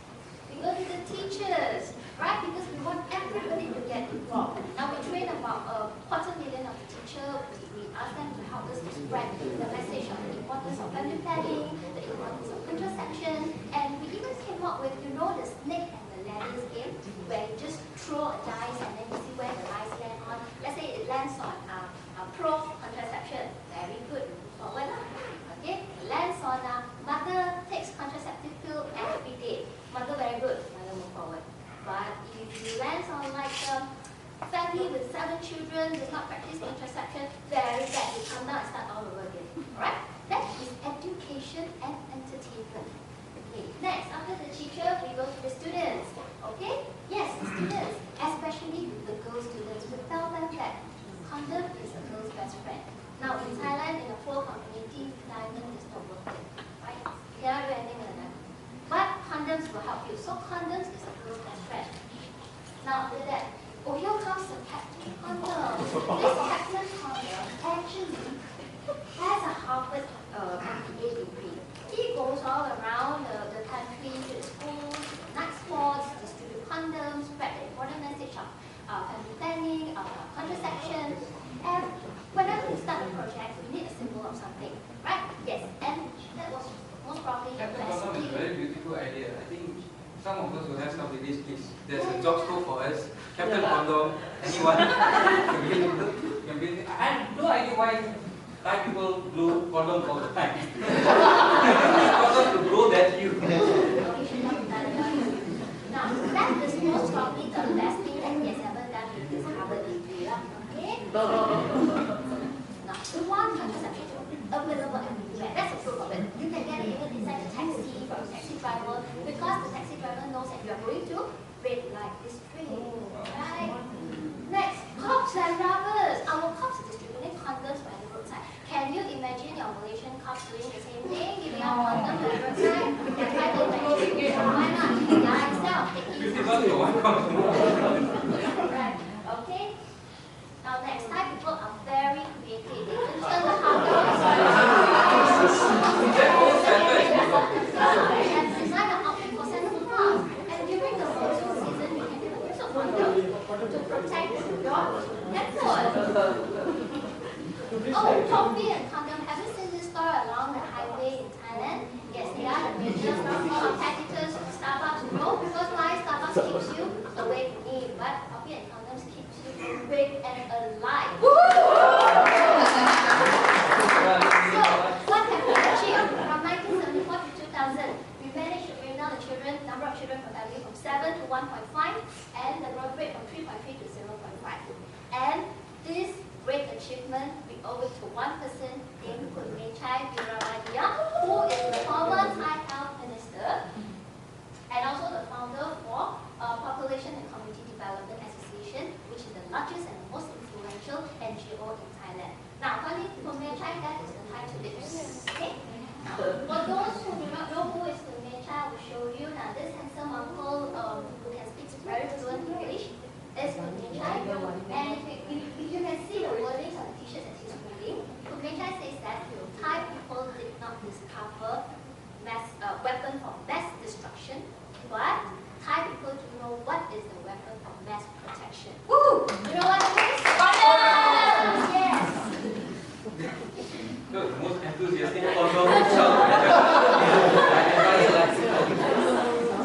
we go to the teachers, right? Because we want everybody to get involved. Now, we train about 250,000 of the teachers. We ask them to help us to spread the message of the importance of family planning, the importance of contraception, and we even came up with, you know, the snake and the ladders game, where you just throw a dice and then you see where the dice land on. Let's say it lands on pro contraception. Very good, move forward. Okay, it lands on mother takes contraceptive pill every day. Mother very good, mother move forward. But if you land on like family with 7 children does not practice contraception, very bad. You come down and start all over again. Alright? That is education and entertainment. Okay. Next, after the teacher, we go to the students. Okay? Yes, the students, especially the girl students, we tell them that condom is a girl's best friend. some of us will have some release, please. There's a job scope for us. Captain Condom, anyone can be. I have no idea why Thai people glue condoms all the time. Condoms to grow that huge. Now, that is most probably the best thing that he has ever done with this Harvard degree. Okay? Now, the one contraception available everywhere. That's a proof of it. You can get it even inside the taxi from the taxi driver because the taxi driver knows that you are going to red light district. Right? Next, cops and robbers. Our cops are distributing condoms by the roadside. Can you imagine your Malaysian cops doing the same thing, giving out condoms by the roadside? They're trying to imagine. Why not? Yeah, instead of taking right. Okay. Now next, Thai people are very creative. They can turn the condom and design an outfit for Santa Claus. And during the monsoon season, you can use a condom to protect your network. Oh, coffee and condom. Have you seen this store along the highway in Thailand? Yes, they are the major competitors of Starbucks. No, because why? Starbucks keeps you awake from me, but coffee and condoms keeps you awake and alive. So, what have we achieved? From 1974 to 2000, we managed to bring down the number of children per family from 7 to 1.5, and the growth rate from 3.3 to 0.5. And this great achievement, we owe it to one person named Kunmechai Viravadia, who is the former Thai Health Minister and also the founder for Population and Community Development Association, which is the largest and the most influential NGO in Thailand. Now, according to Kunmechai, that is the Thai tulips. Okay? Now, for those who do not know who is Kunmechai, I will show you. Now, this handsome uncle who can speak very fluent English is Kunmechai. And if you can see the wordings on the t-shirts that he's reading, Kunmechai says that Thai people did not discover weapon for mass destruction, but Thai people do know what is the weapon for mass protection. Woo! You know what it is? Yes! The most enthusiastic condom child.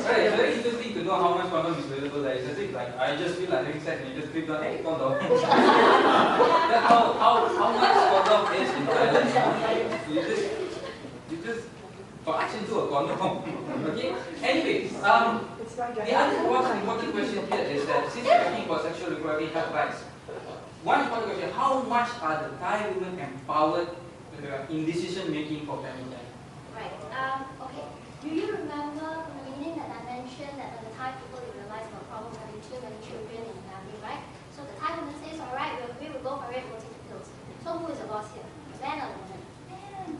Right, it's very interesting to know how much condom is available there. It's as if like I just feel like having sex and you just click on hey condom. That's how much condom is in Thailand. You just barge into a condom. Okay? Anyway, the other important question here is that since we're talking about sexual reproductive health rights, one important question, how much are the Thai women empowered in decision making for family life? Right. Okay. Do you remember from the beginning that I mentioned that when the Thai people realized about problems having too many children in the family, right? So the Thai woman says, all right, we agree, we'll go for it, we'll take the pills. So who is the boss here? The man or the woman?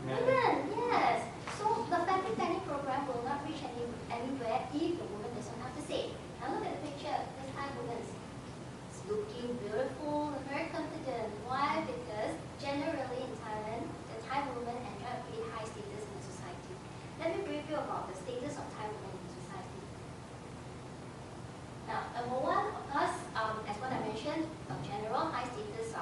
Women, yes. So the family planning program will not reach anywhere if the woman doesn't have to say. Now look at the picture. This Thai woman is looking beautiful, very confident. Why? Because generally in Thailand, the Thai woman enjoy a pretty high status in the society. Let me brief you about the status of Thai women in society. Now, number one, of course, as what I mentioned, in general, high status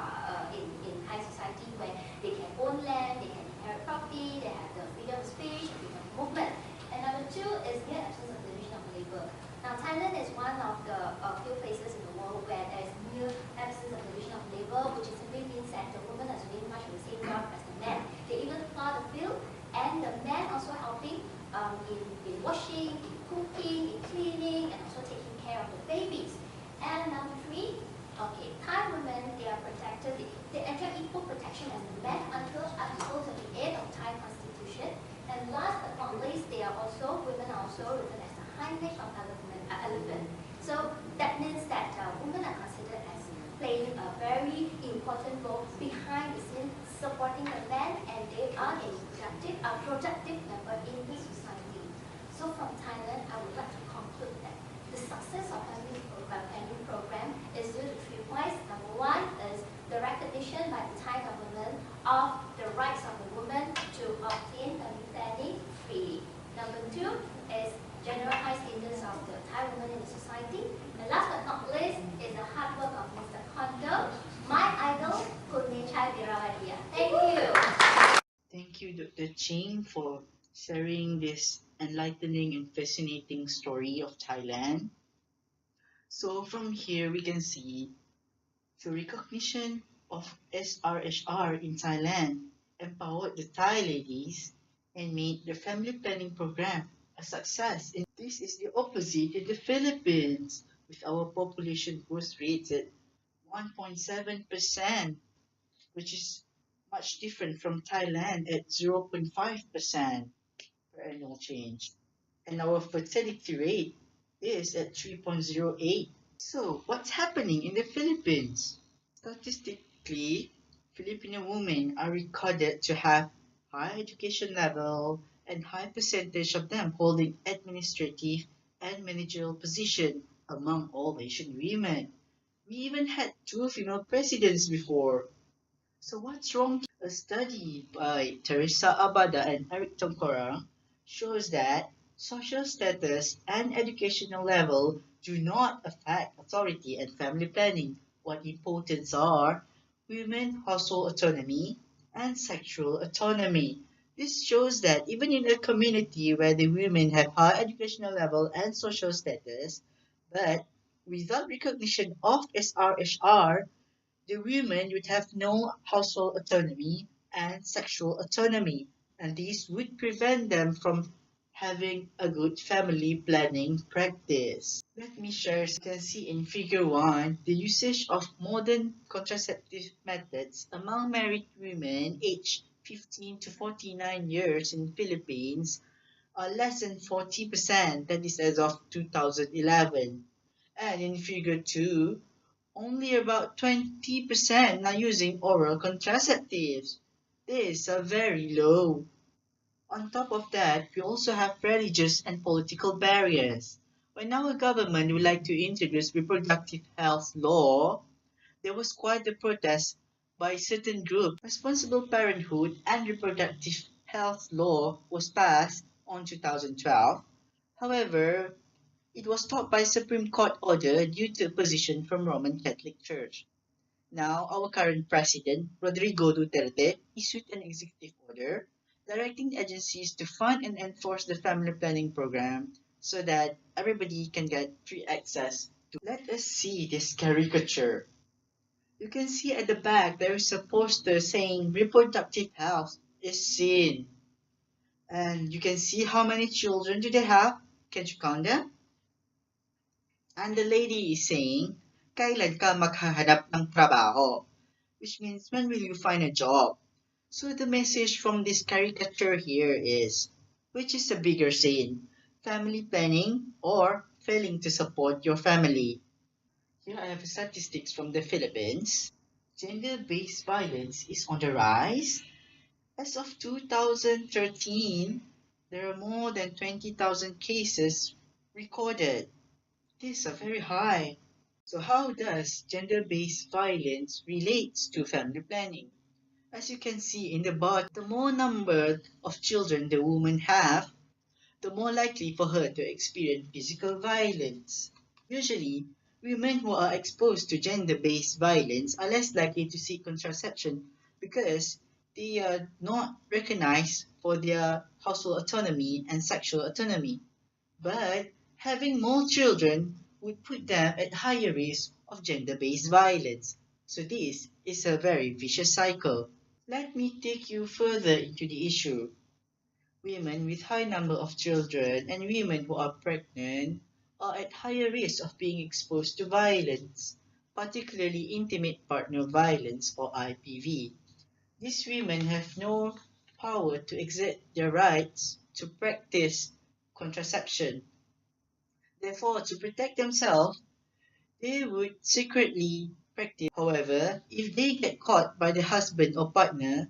in high society where they can own land, they can inherit property, they have the freedom of speech, freedom of movement. And number two is near absence of division of labor. Now, Thailand is one of the few places in the world where there is near absence of division of labor, which simply means that the women are doing much of the same job as the men. They even plow the field, and the men also helping in washing, in cooking, in cleaning, and also taking care of the babies. And number three, okay, Thai women, they are protected, they enjoy equal protection as the men until Article 38 of Thai Constitution. And last but not least, women are also written as the hind leg of elephant. So that means that women are considered as playing a very important role behind the scenes, supporting the men, and they are a productive member in the society. So from Thailand, I would like to conclude that the success of family program is due to three points. Number one is the recognition by the Thai government of the rights of the woman to obtain family planning freely. Number two is general high status of the Thai women in the society. And last but not least is the hard work of Mr. Kondo, my idol, Kunmechai Viravadia. Thank you. Thank you, Dr. Ching, for sharing this enlightening and fascinating story of Thailand. So from here we can see the recognition of SRHR in Thailand empowered the Thai ladies and made the family planning program a success. And this is the opposite in the Philippines, with our population growth rate at 1.7%, which is much different from Thailand at 0.5% per annual change. And our fertility rate is at 3.08. So, what's happening in the Philippines? Statistically, Filipino women are recorded to have high education level and high percentage of them holding administrative and managerial position among all Asian women. We even had two female presidents before. So what's wrong? A study by Teresa Abada and Eric Tonkora shows that social status and educational level do not affect authority and family planning. What importance are women household autonomy and sexual autonomy. This shows that even in a community where the women have high educational level and social status, but without recognition of SRHR, the women would have no household autonomy and sexual autonomy, and these would prevent them from having a good family planning practice. Let me share. You can see in figure 1 the usage of modern contraceptive methods among married women aged 15 to 49 years in Philippines are less than 40%, that is as of 2011. And in figure 2, only about 20% are using oral contraceptives. These are very low. On top of that, we also have religious and political barriers. When our government would like to introduce reproductive health law, there was quite a protest by certain groups. Responsible Parenthood and Reproductive Health Law was passed on 2012. However, it was stopped by Supreme Court order due to opposition from Roman Catholic Church. Now, our current president, Rodrigo Duterte, issued an executive order directing agencies to fund and enforce the family planning program so that everybody can get free access to. Let us see this caricature. You can see at the back there is a poster saying reproductive health is sin. And you can see how many children do they have? Can you count them? And the lady is saying, kailan ka maghahanap ng trabaho? Which means, when will you find a job? So the message from this caricature here is, which is a bigger sin? Family planning or failing to support your family? Here I have statistics from the Philippines. Gender-based violence is on the rise. As of 2013, there are more than 20,000 cases recorded. These are very high. So how does gender-based violence relates to family planning? As you can see in the bottom, the more number of children the woman have, the more likely for her to experience physical violence. Usually, women who are exposed to gender-based violence are less likely to seek contraception because they are not recognized for their household autonomy and sexual autonomy. But having more children would put them at higher risk of gender-based violence. So this is a very vicious cycle. Let me take you further into the issue. Women with high number of children and women who are pregnant are at higher risk of being exposed to violence, particularly intimate partner violence or IPV. These women have no power to exert their rights to practice contraception. Therefore, to protect themselves, they would secretly practice. However, if they get caught by the husband or partner,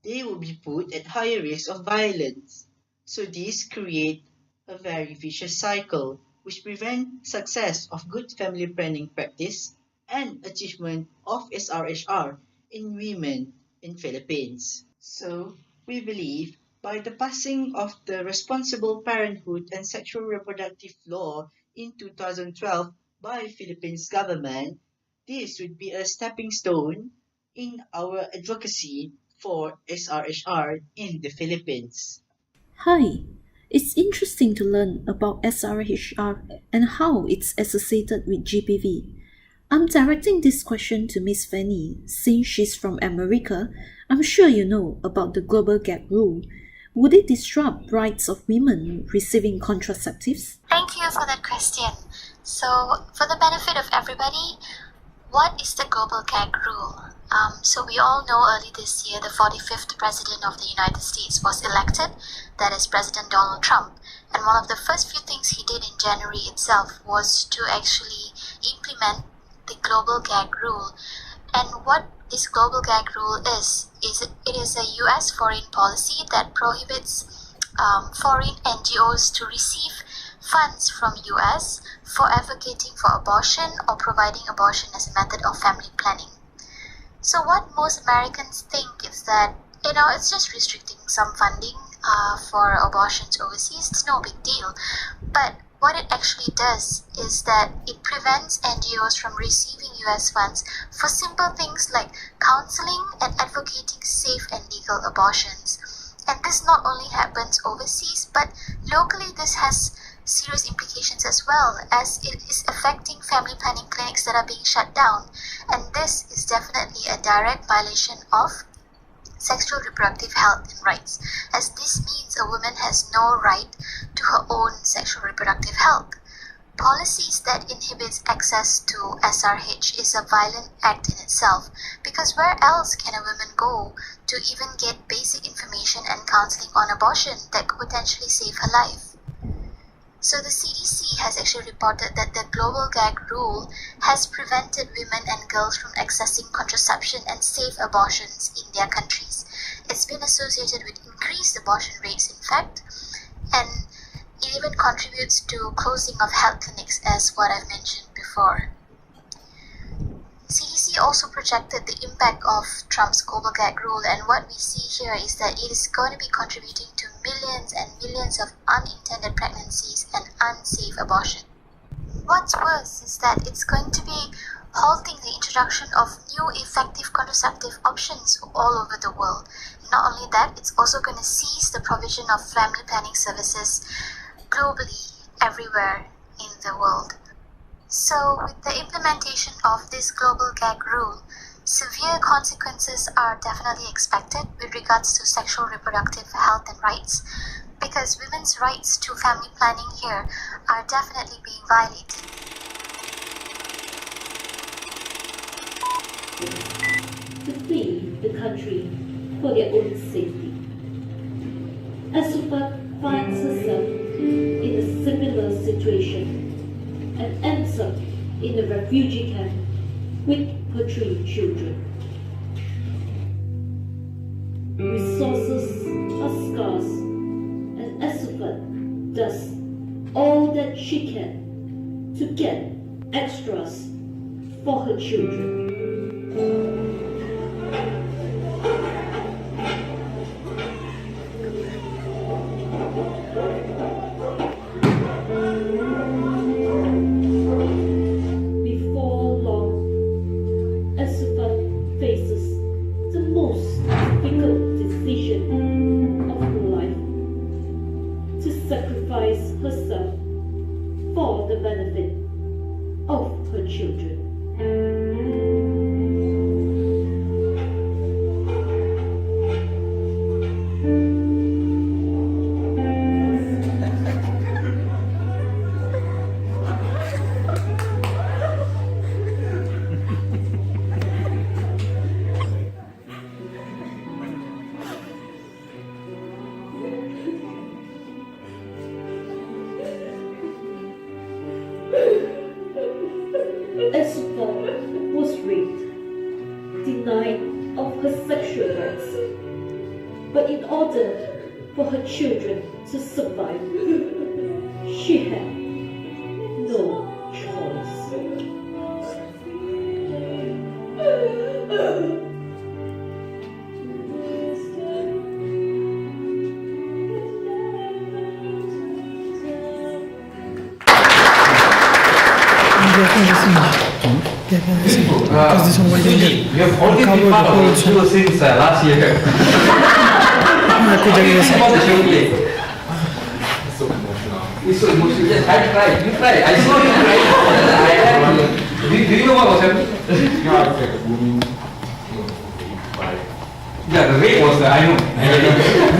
they will be put at higher risk of violence. So this creates a very vicious cycle which prevents success of good family planning practice and achievement of SRHR in women in Philippines. So we believe by the passing of the Responsible Parenthood and Sexual Reproductive Law in 2012 by Philippines government, this would be a stepping stone in our advocacy for SRHR in the Philippines. Hi, It's interesting to learn about SRHR and how it's associated with GBV. I'm directing this question to Miss Fanny. Since she's from America, I'm sure you know about the global gag rule. Would it disrupt rights of women receiving contraceptives? Thank you for that question. So, for the benefit of everybody, what is the global gag rule? So we all know early this year the 45th President of the United States was elected, that is President Donald Trump. And one of the first few things he did in January itself was to actually implement the global gag rule. And what this global gag rule is it is a US foreign policy that prohibits foreign NGOs to receive funds from US for advocating for abortion or providing abortion as a method of family planning. So what most Americans think is that, it's just restricting some funding for abortions overseas. It's no big deal. But what it actually does is that it prevents NGOs from receiving US funds for simple things like counseling and advocating safe and legal abortions. And this not only happens overseas, but locally this has serious implications as well, as it is affecting family planning clinics that are being shut down. And this is definitely a direct violation of sexual reproductive health and rights, as this means a woman has no right to her own sexual reproductive health. Policies that inhibits access to SRH is a violent act in itself, because where else can a woman go to even get basic information and counseling on abortion that could potentially save her life? So the CDC has actually reported that the global gag rule has prevented women and girls from accessing contraception and safe abortions in their countries. It's been associated with increased abortion rates, in fact, and it even contributes to closing of health clinics, as what I've mentioned before. CDC also projected the impact of Trump's global gag rule, and what we see here is that it is going to be contributing to millions and millions of unintended pregnancies and unsafe abortion. What's worse is that it's going to be halting the introduction of new effective contraceptive options all over the world. Not only that, it's also going to cease the provision of family planning services globally, everywhere in the world. So, with the implementation of this global gag rule, severe consequences are definitely expected with regards to sexual reproductive health and rights, because women's rights to family planning here are definitely being violated. To flee the country for their own safety. Asupat finds herself in a similar situation and ends up in a refugee camp with her 3 children. Resources are scarce, and Asupat does all that she can to get extras for her children. Before long, Asupat faces the most difficult decision of her life: to sacrifice herself for the benefit of her children. Asupat was raped, denied of her sexual rights, but in order for her children to survive, she had no choice. Suji, you have already been part of the show since last year. What the show play? It's so emotional. Yes, I cried. You cried. I saw you cry. Do you know what was happening? Yeah, it's like a booming. Yeah, the rape was I know.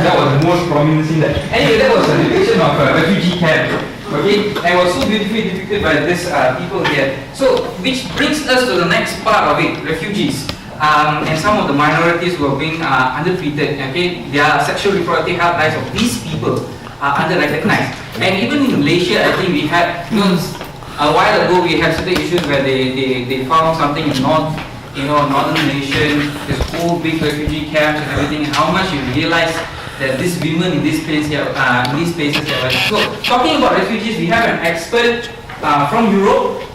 That was the most prominent scene there. Anyway, that was a depiction of a refugee camp. Okay, and it was so beautifully depicted by this people here. So, which brings us to the next part of it, refugees. And some of the minorities who are being undertreated. Okay, their sexual reproductive health rights of these people are under-recognized. And even in Malaysia, I think we had, a while ago we had certain issues where they found something in northern nation, this whole big refugee camps and everything, and how much you realize that these women in this place here, in these places here. So, talking about refugees, we have an expert from Europe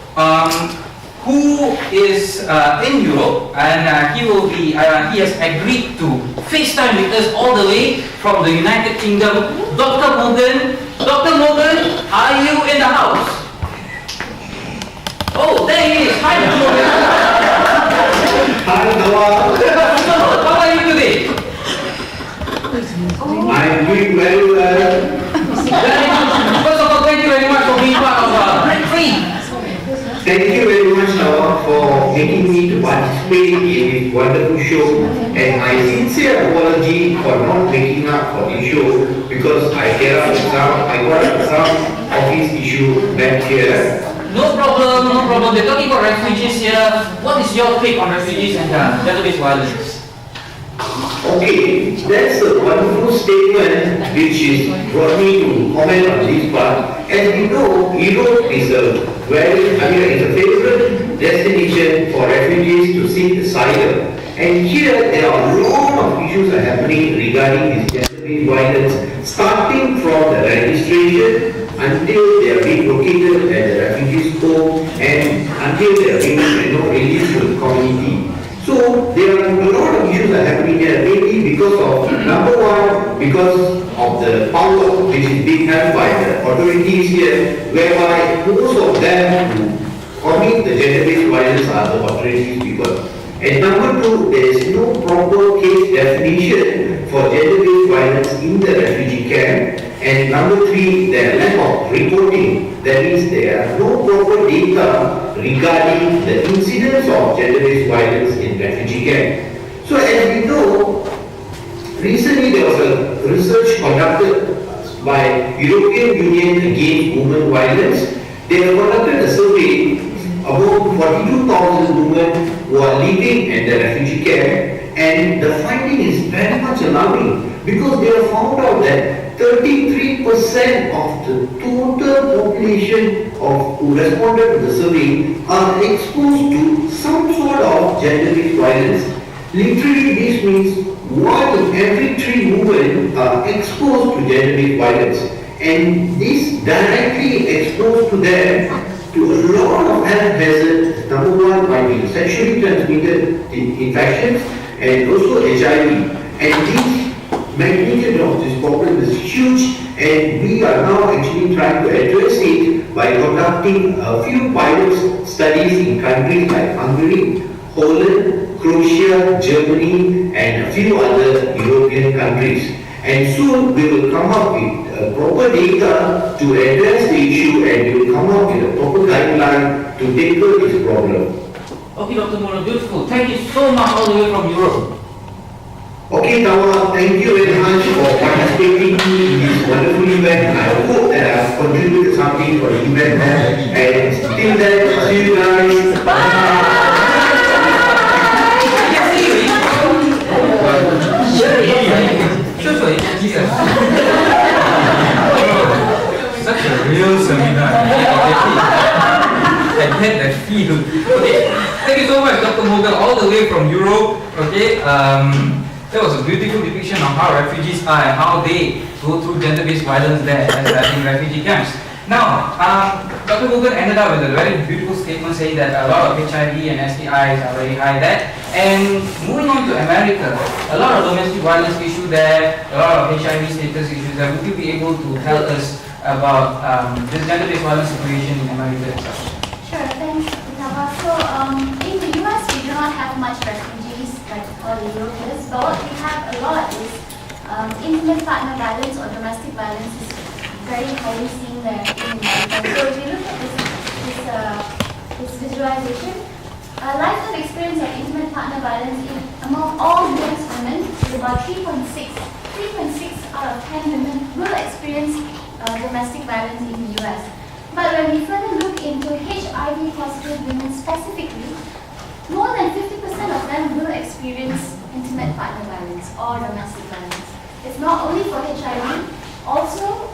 who is in Europe, and he will be. He has agreed to FaceTime with us all the way from the United Kingdom. Dr. Morgan, are you in the house? Oh, there he is. Hi, Dr. Morgan. Hi, Noah. So, how are you today? I'm doing very well. First of all, thank you very much for being part of Break Free. Thank you very much, Noah, for making me to participate in this wonderful show. And my sincere apology for not making up for this show because I got some office issue back here. No problem. They're talking about refugees here. What is your take on refugees and gender-based violence? Okay, that's a wonderful statement which is brought me to comment on this part. As we know, Europe is a favorite destination for refugees to seek asylum. And here there are a lot of issues are happening regarding this gender-based violence, starting from the registration until they are being located at the refugees home and until they are being released to the community. So there are a lot of issues are happening here, maybe because of, number one, because of the power which is being held by the authorities here, whereby most of them who commit the gender-based violence are the authorities people. And number two, there is no proper case definition for gender-based violence in the refugee camp. And number three, there are lack of reporting. That means there are no proper data regarding the incidence of gender-based violence in refugee camp. So as we know, recently there was a research conducted by European Union against women violence. They have conducted a survey about 42,000 women who are living at the refugee camp, and the finding is very much alarming because they have found out that 33% of the total population who responded to the survey are exposed to some sort of gender-based violence. Literally, this means 1 in every 3 women are exposed to gender-based violence, and this directly exposed to them to a lot of health hazards. Number one might be sexually transmitted infections and also HIV. And this magnitude of this problem is huge, and we are now actually trying to address it by conducting a few pilot studies in countries like Hungary, Poland, Croatia, Germany, and a few other European countries. And soon we will come up with proper data to address the issue, and we will come up with a proper guideline to tackle this problem. Okay, Dr. Mono, beautiful. Thank you so much all the way from Europe. Okay, Tawa, thank you very much for participating in this wonderful event. I hope that I have contributed something for the event. And till then, see you guys. Bye. Such a real seminar. I had that feel. Okay, thank you so much, Dr. Morgan, all the way from Europe. Okay, that was a beautiful depiction of how refugees are and how they go through gender-based violence there in refugee camps. Now, Dr. Morgan ended up with a very beautiful statement saying that a lot of HIV and STIs are very high there. And moving on to America, a lot of domestic violence issues there, a lot of HIV status issues there. Would you be able to tell us about this gender-based violence situation in America itself? Sure, thanks, Itawa. So, in the US, we do not have much refugees like all the Europeans, but what we have a lot is intimate partner violence or domestic violence is very highly seen there in America. So if you look at this visualization, lifetime experience of intimate partner violence among all US women is about 3.6. 3.6 out of 10 women will experience domestic violence in the US. But when we further look into HIV positive women specifically, more than 50% of them will experience intimate partner violence or domestic violence. It's not only for HIV, also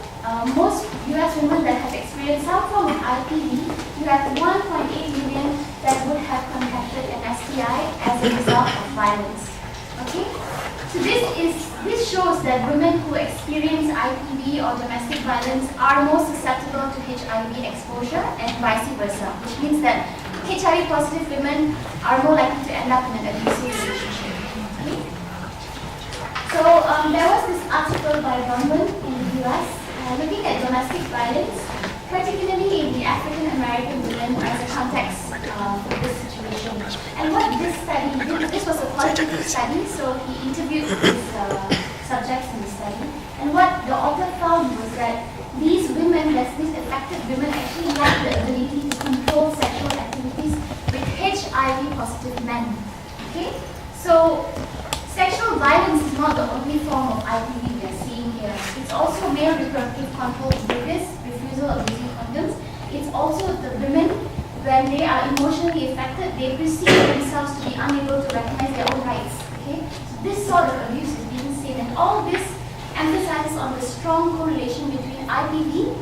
most US women that have experienced some form of IPV, you have 1.8 million that would have contracted an STI as a result of violence. Okay? So this shows that women who experience IPV or domestic violence are more susceptible to HIV exposure and vice versa, which means that HIV positive women are more likely to end up in an abusive relationship. Okay? So there was this article by Ronman in the US looking at domestic violence, particularly in the African American women as a context for this situation. And what this study did, this was a qualitative study, so he interviewed these subjects in the study. And what the author found was that these women, these affected women, actually lack the ability to control sexual activities with HIV positive men. Okay? So sexual violence is not the only form of IPV we are seeing here. It's also male reproductive control behaviors, refusal of using condoms. It's also the women, when they are emotionally affected, they perceive themselves to be unable to recognize their own rights. Okay? So this sort of abuse is being seen, and all this emphasizes on the strong correlation between IPV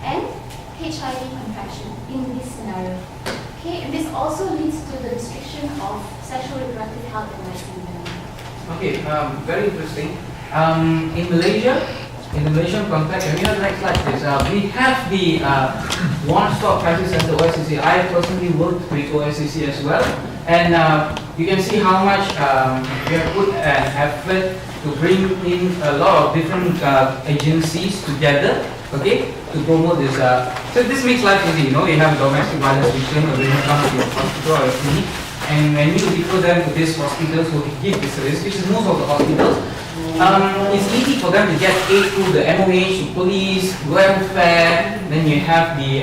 and HIV contraction in this scenario. Okay? And this also leads to the restriction of sexual reproductive health and rights in women. Okay, very interesting. In the Malaysian context, and we have next slide please. We have the one-stop crisis center OSCC. I personally worked with OSCC as well, and you can see how much we have put an effort to bring in a lot of different agencies together, okay, to promote this. So this makes life easy. You know, you have domestic violence victim, a woman comes to a hospital or a clinic, and when you refer them to these hospitals who give this service, which is most of the hospitals, it's easy for them to get aid through the MOH, the police, welfare, then you have the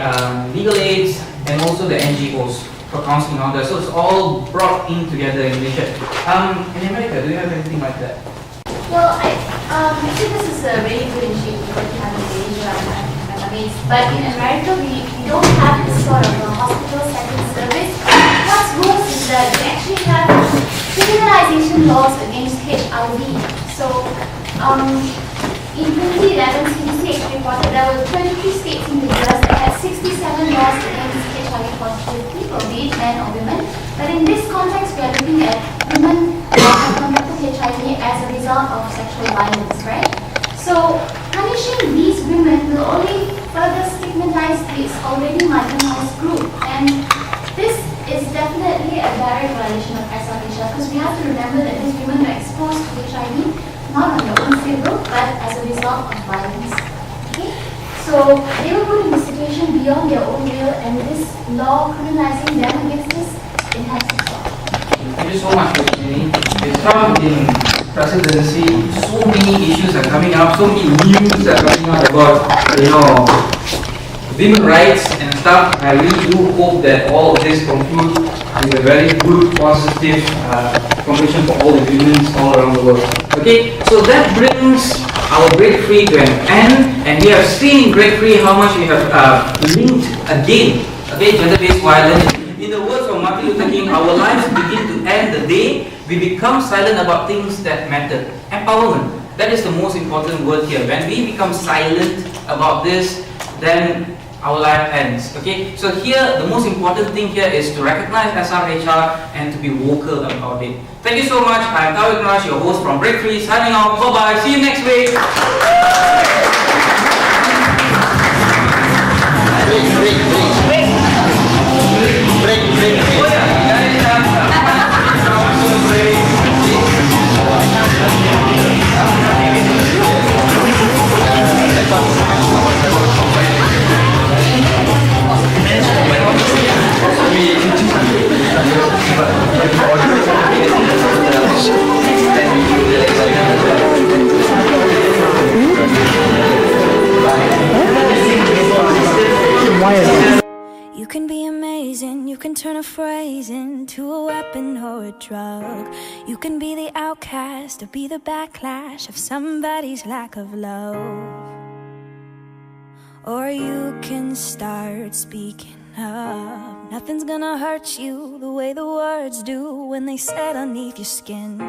legal aids, and also the NGOs for counseling and all that. So it's all brought in together in Malaysia. In America, do you have anything like that? Well, I think this is a really good initiative that we have in Malaysia. I'm amazed. But in America, we don't have this sort of hospital setting service. What's worse is that we actually have criminalization laws against HIV. So, in 2011, CDC actually reported there were 23 states in the US that had 67 laws against HIV positive people, be it men or women. But in this context, we are looking at women who have contracted HIV as a result of sexual violence, right? So, punishing these women will only further stigmatize this already marginalized group. And this is definitely a direct violation of SRHR, because we have to remember that these women are exposed to HIV not on their own free will, but as a result of violence. Okay? So they were put in a situation beyond their own will, and this law criminalizing them against this, it has to stop. Thank you so much, Christine. With Trump in presidency, so many issues are coming up, so many news are coming out about, women's rights and stuff. I really do hope that all of this concludes with a very good, positive conclusion for all the women all around the world. Okay, so that brings our Break Free to an end, and we have seen in Break Free how much we have linked again, okay, gender-based violence. In the words of Martin Luther King, our lives begin to end the day we become silent about things that matter. Empowerment, that is the most important word here. When we become silent about this, then our life ends. Okay, so here the most important thing here is to recognize SRHR and to be vocal about it. Thank you so much. I'm Tawik Raj, your host from Break Free, signing off. Bye bye. See you next week. Thank you. can be amazing, you can turn a phrase into a weapon or a drug. You can be the outcast or be the backlash of somebody's lack of love. Or you can start speaking up. Nothing's gonna hurt you the way the words do when they set underneath your skin.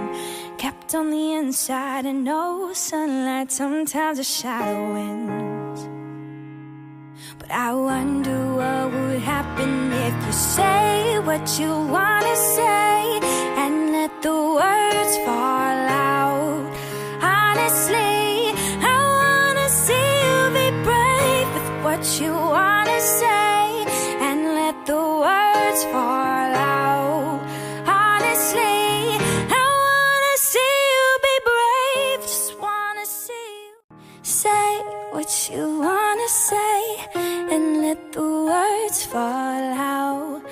Kept on the inside and no sunlight, sometimes a shadow wins. But I wonder what would happen if you say what you wanna say and let the words fall out. Honestly, I wanna see you be brave with what you wanna say and let the words fall out. Honestly, I wanna see you be brave, just wanna see you say what you wanna say and let the words fall out.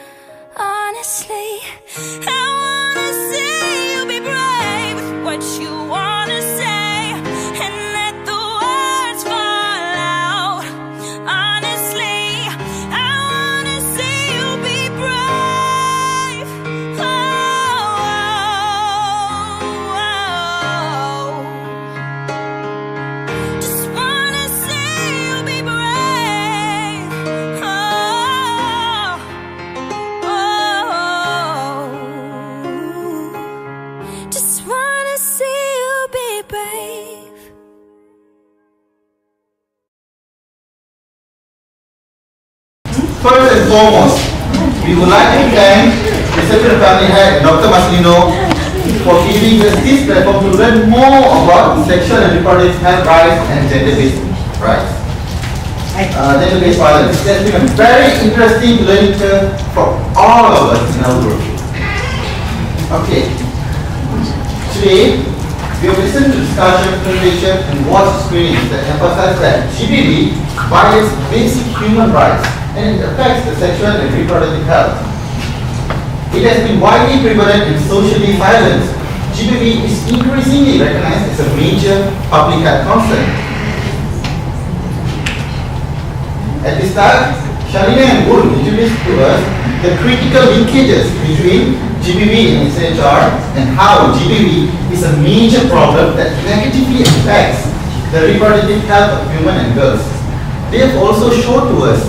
Honestly, I wanna see you be brave with what you wanna say and let the words fall out. Honestly, I wanna see you be brave. Oh, oh, oh. Just wanna see you be brave. Oh, oh. Just wanna see you be brave. First and foremost, we would like to thank the Secretary Family Head, Dr. Marcelino, for giving us this platform to learn more about sexual and reproductive health rights and gender-based rights. Gender-based violence. It has been a very interesting learning curve for all of us in our group. Okay. Today, we have listened to discussion, presentation, and watched screenings that emphasize that GBV violates basic human rights and it affects the sexual and reproductive health. It has been widely prevalent and socially silent. GBV is increasingly recognized as a major public health concern. At this time, Shalina and Wool introduced to us the critical linkages between GBV and SRHR and how GBV is a major problem that negatively affects the reproductive health of women and girls. They have also shown to us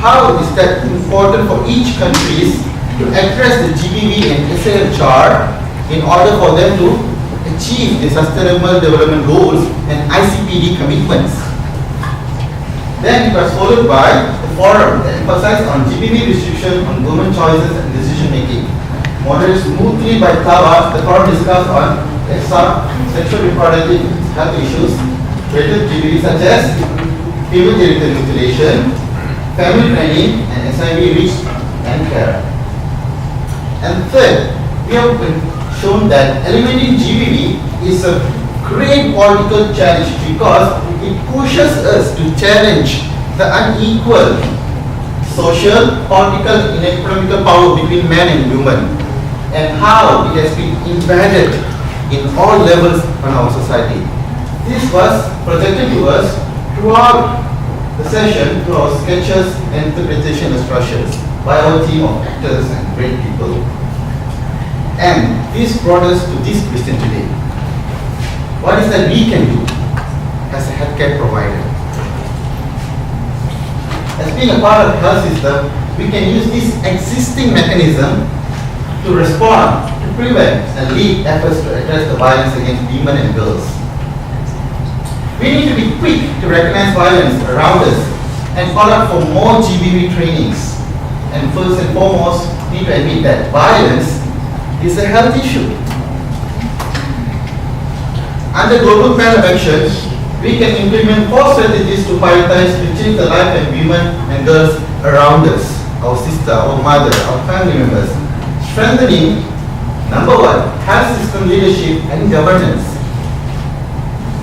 how is that important for each country to address the GBV and SRHR in order for them to achieve the Sustainable Development Goals and ICPD commitments. Then it was followed by the forum that emphasized on GBV restriction on women's choices and decision making. Moderated smoothly by Tawa, the forum discussed on sexual reproductive health issues related to GBV such as female genital mutilation, family planning, and SIV reach and care. And third, we have shown that eliminating GBV is a great political challenge because it pushes us to challenge the unequal social, political, and economical power between men and women and how it has been embedded in all levels of our society. This was presented to us throughout the session through our sketches and interpretation instructions by our team of actors and great people. And this brought us to this question today. What is that we can do as a healthcare provider? As being a part of the health system, we can use this existing mechanism to respond, to prevent and lead efforts to address the violence against women and girls. We need to be quick to recognize violence around us and call out for more GBV trainings. And first and foremost, we need to admit that violence is a health issue. Under Global Plan of Action, we can implement 4 strategies to prioritize to change the life of women and girls around us, our sister, our mother, our family members. Strengthening, number 1, health system leadership and governance.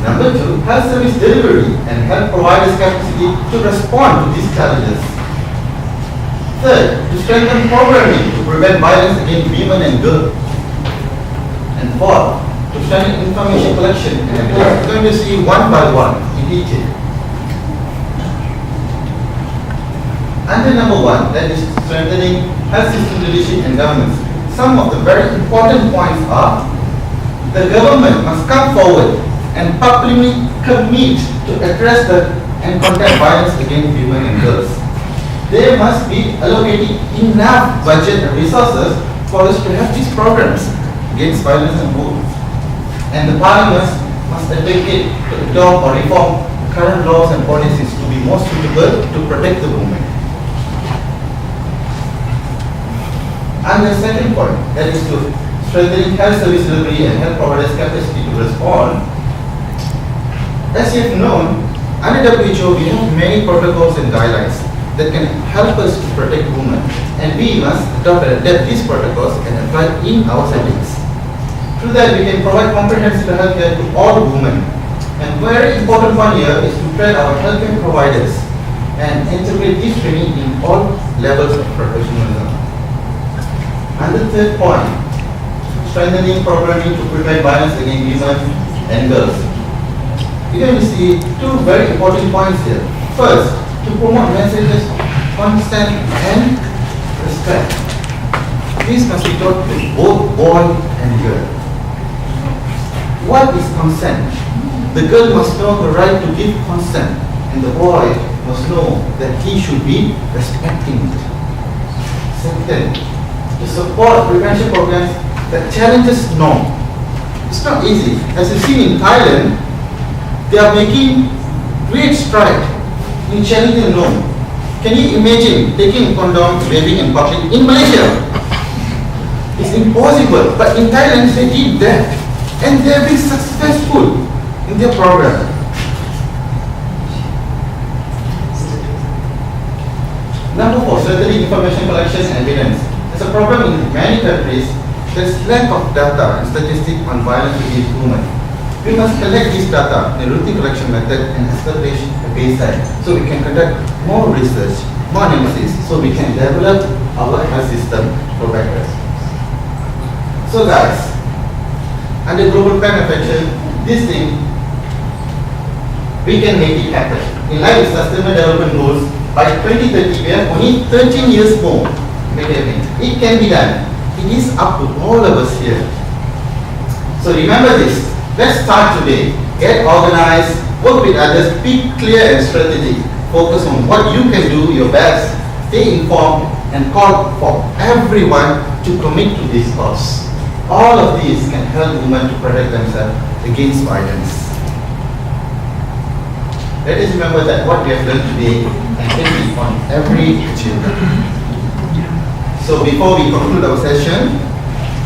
Number 2, health service delivery and health providers' capacity to respond to these challenges. Third, to strengthen programming to prevent violence against women and girls. And fourth, to strengthen information collection. And we're going to see one by one in detail. Under number 1, that is strengthening health system leadership and governance, some of the very important points are: the government must come forward and publicly commit to address and combat violence against women and girls. They must be allocating enough budget and resources for us to have these programs against violence and women. And the parliament must advocate to adopt or reform current laws and policies to be more suitable to protect the women. And the second point, that is to strengthening health service delivery and health providers' capacity to respond. As you have known, under WHO we have many protocols and guidelines that can help us to protect women, and we must adopt and adapt these protocols and apply in our settings. Through that, we can provide comprehensive healthcare to all women. And very important one here is to train our healthcare providers and integrate this training in all levels of professionalism. And the third point, strengthening programming to prevent violence against women and girls. You're going to see two very important points here. First, to promote messages of consent and respect. This must be taught to both boy and girl. What is consent? The girl must know the right to give consent, and the boy must know that he should be respecting it. Second, to support prevention programs that challenges norm. It's not easy. As you see in Thailand, they are making great strides in challenging the norm. Can you imagine taking a condom, waving in public in Malaysia? It's impossible, but in Thailand they did that, and they have been successful in their program. Number 4, strengthening information collection and evidence. There's a problem in many countries. There's lack of data and statistics on violence against women. We must collect this data in a routine collection method and establish a baseline so we can conduct more research, more analysis, so we can develop our health system for better. So guys, under global plan of action, this thing, we can make it happen. In line with Sustainable Development Goals, by 2030 we have only 13 years more. It can be done. It is up to all of us here. So remember this. Let's start today. Get organized, work with others, be clear and strategic. Focus on what you can do your best, stay informed, and call for everyone to commit to this cause. All of these can help women to protect themselves against violence. Let us remember that what we have learned today and take it on every children. So before we conclude our session,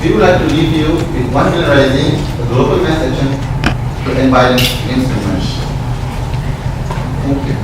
we would like to leave you with one generalizing a global message to end violence against women. Thank you.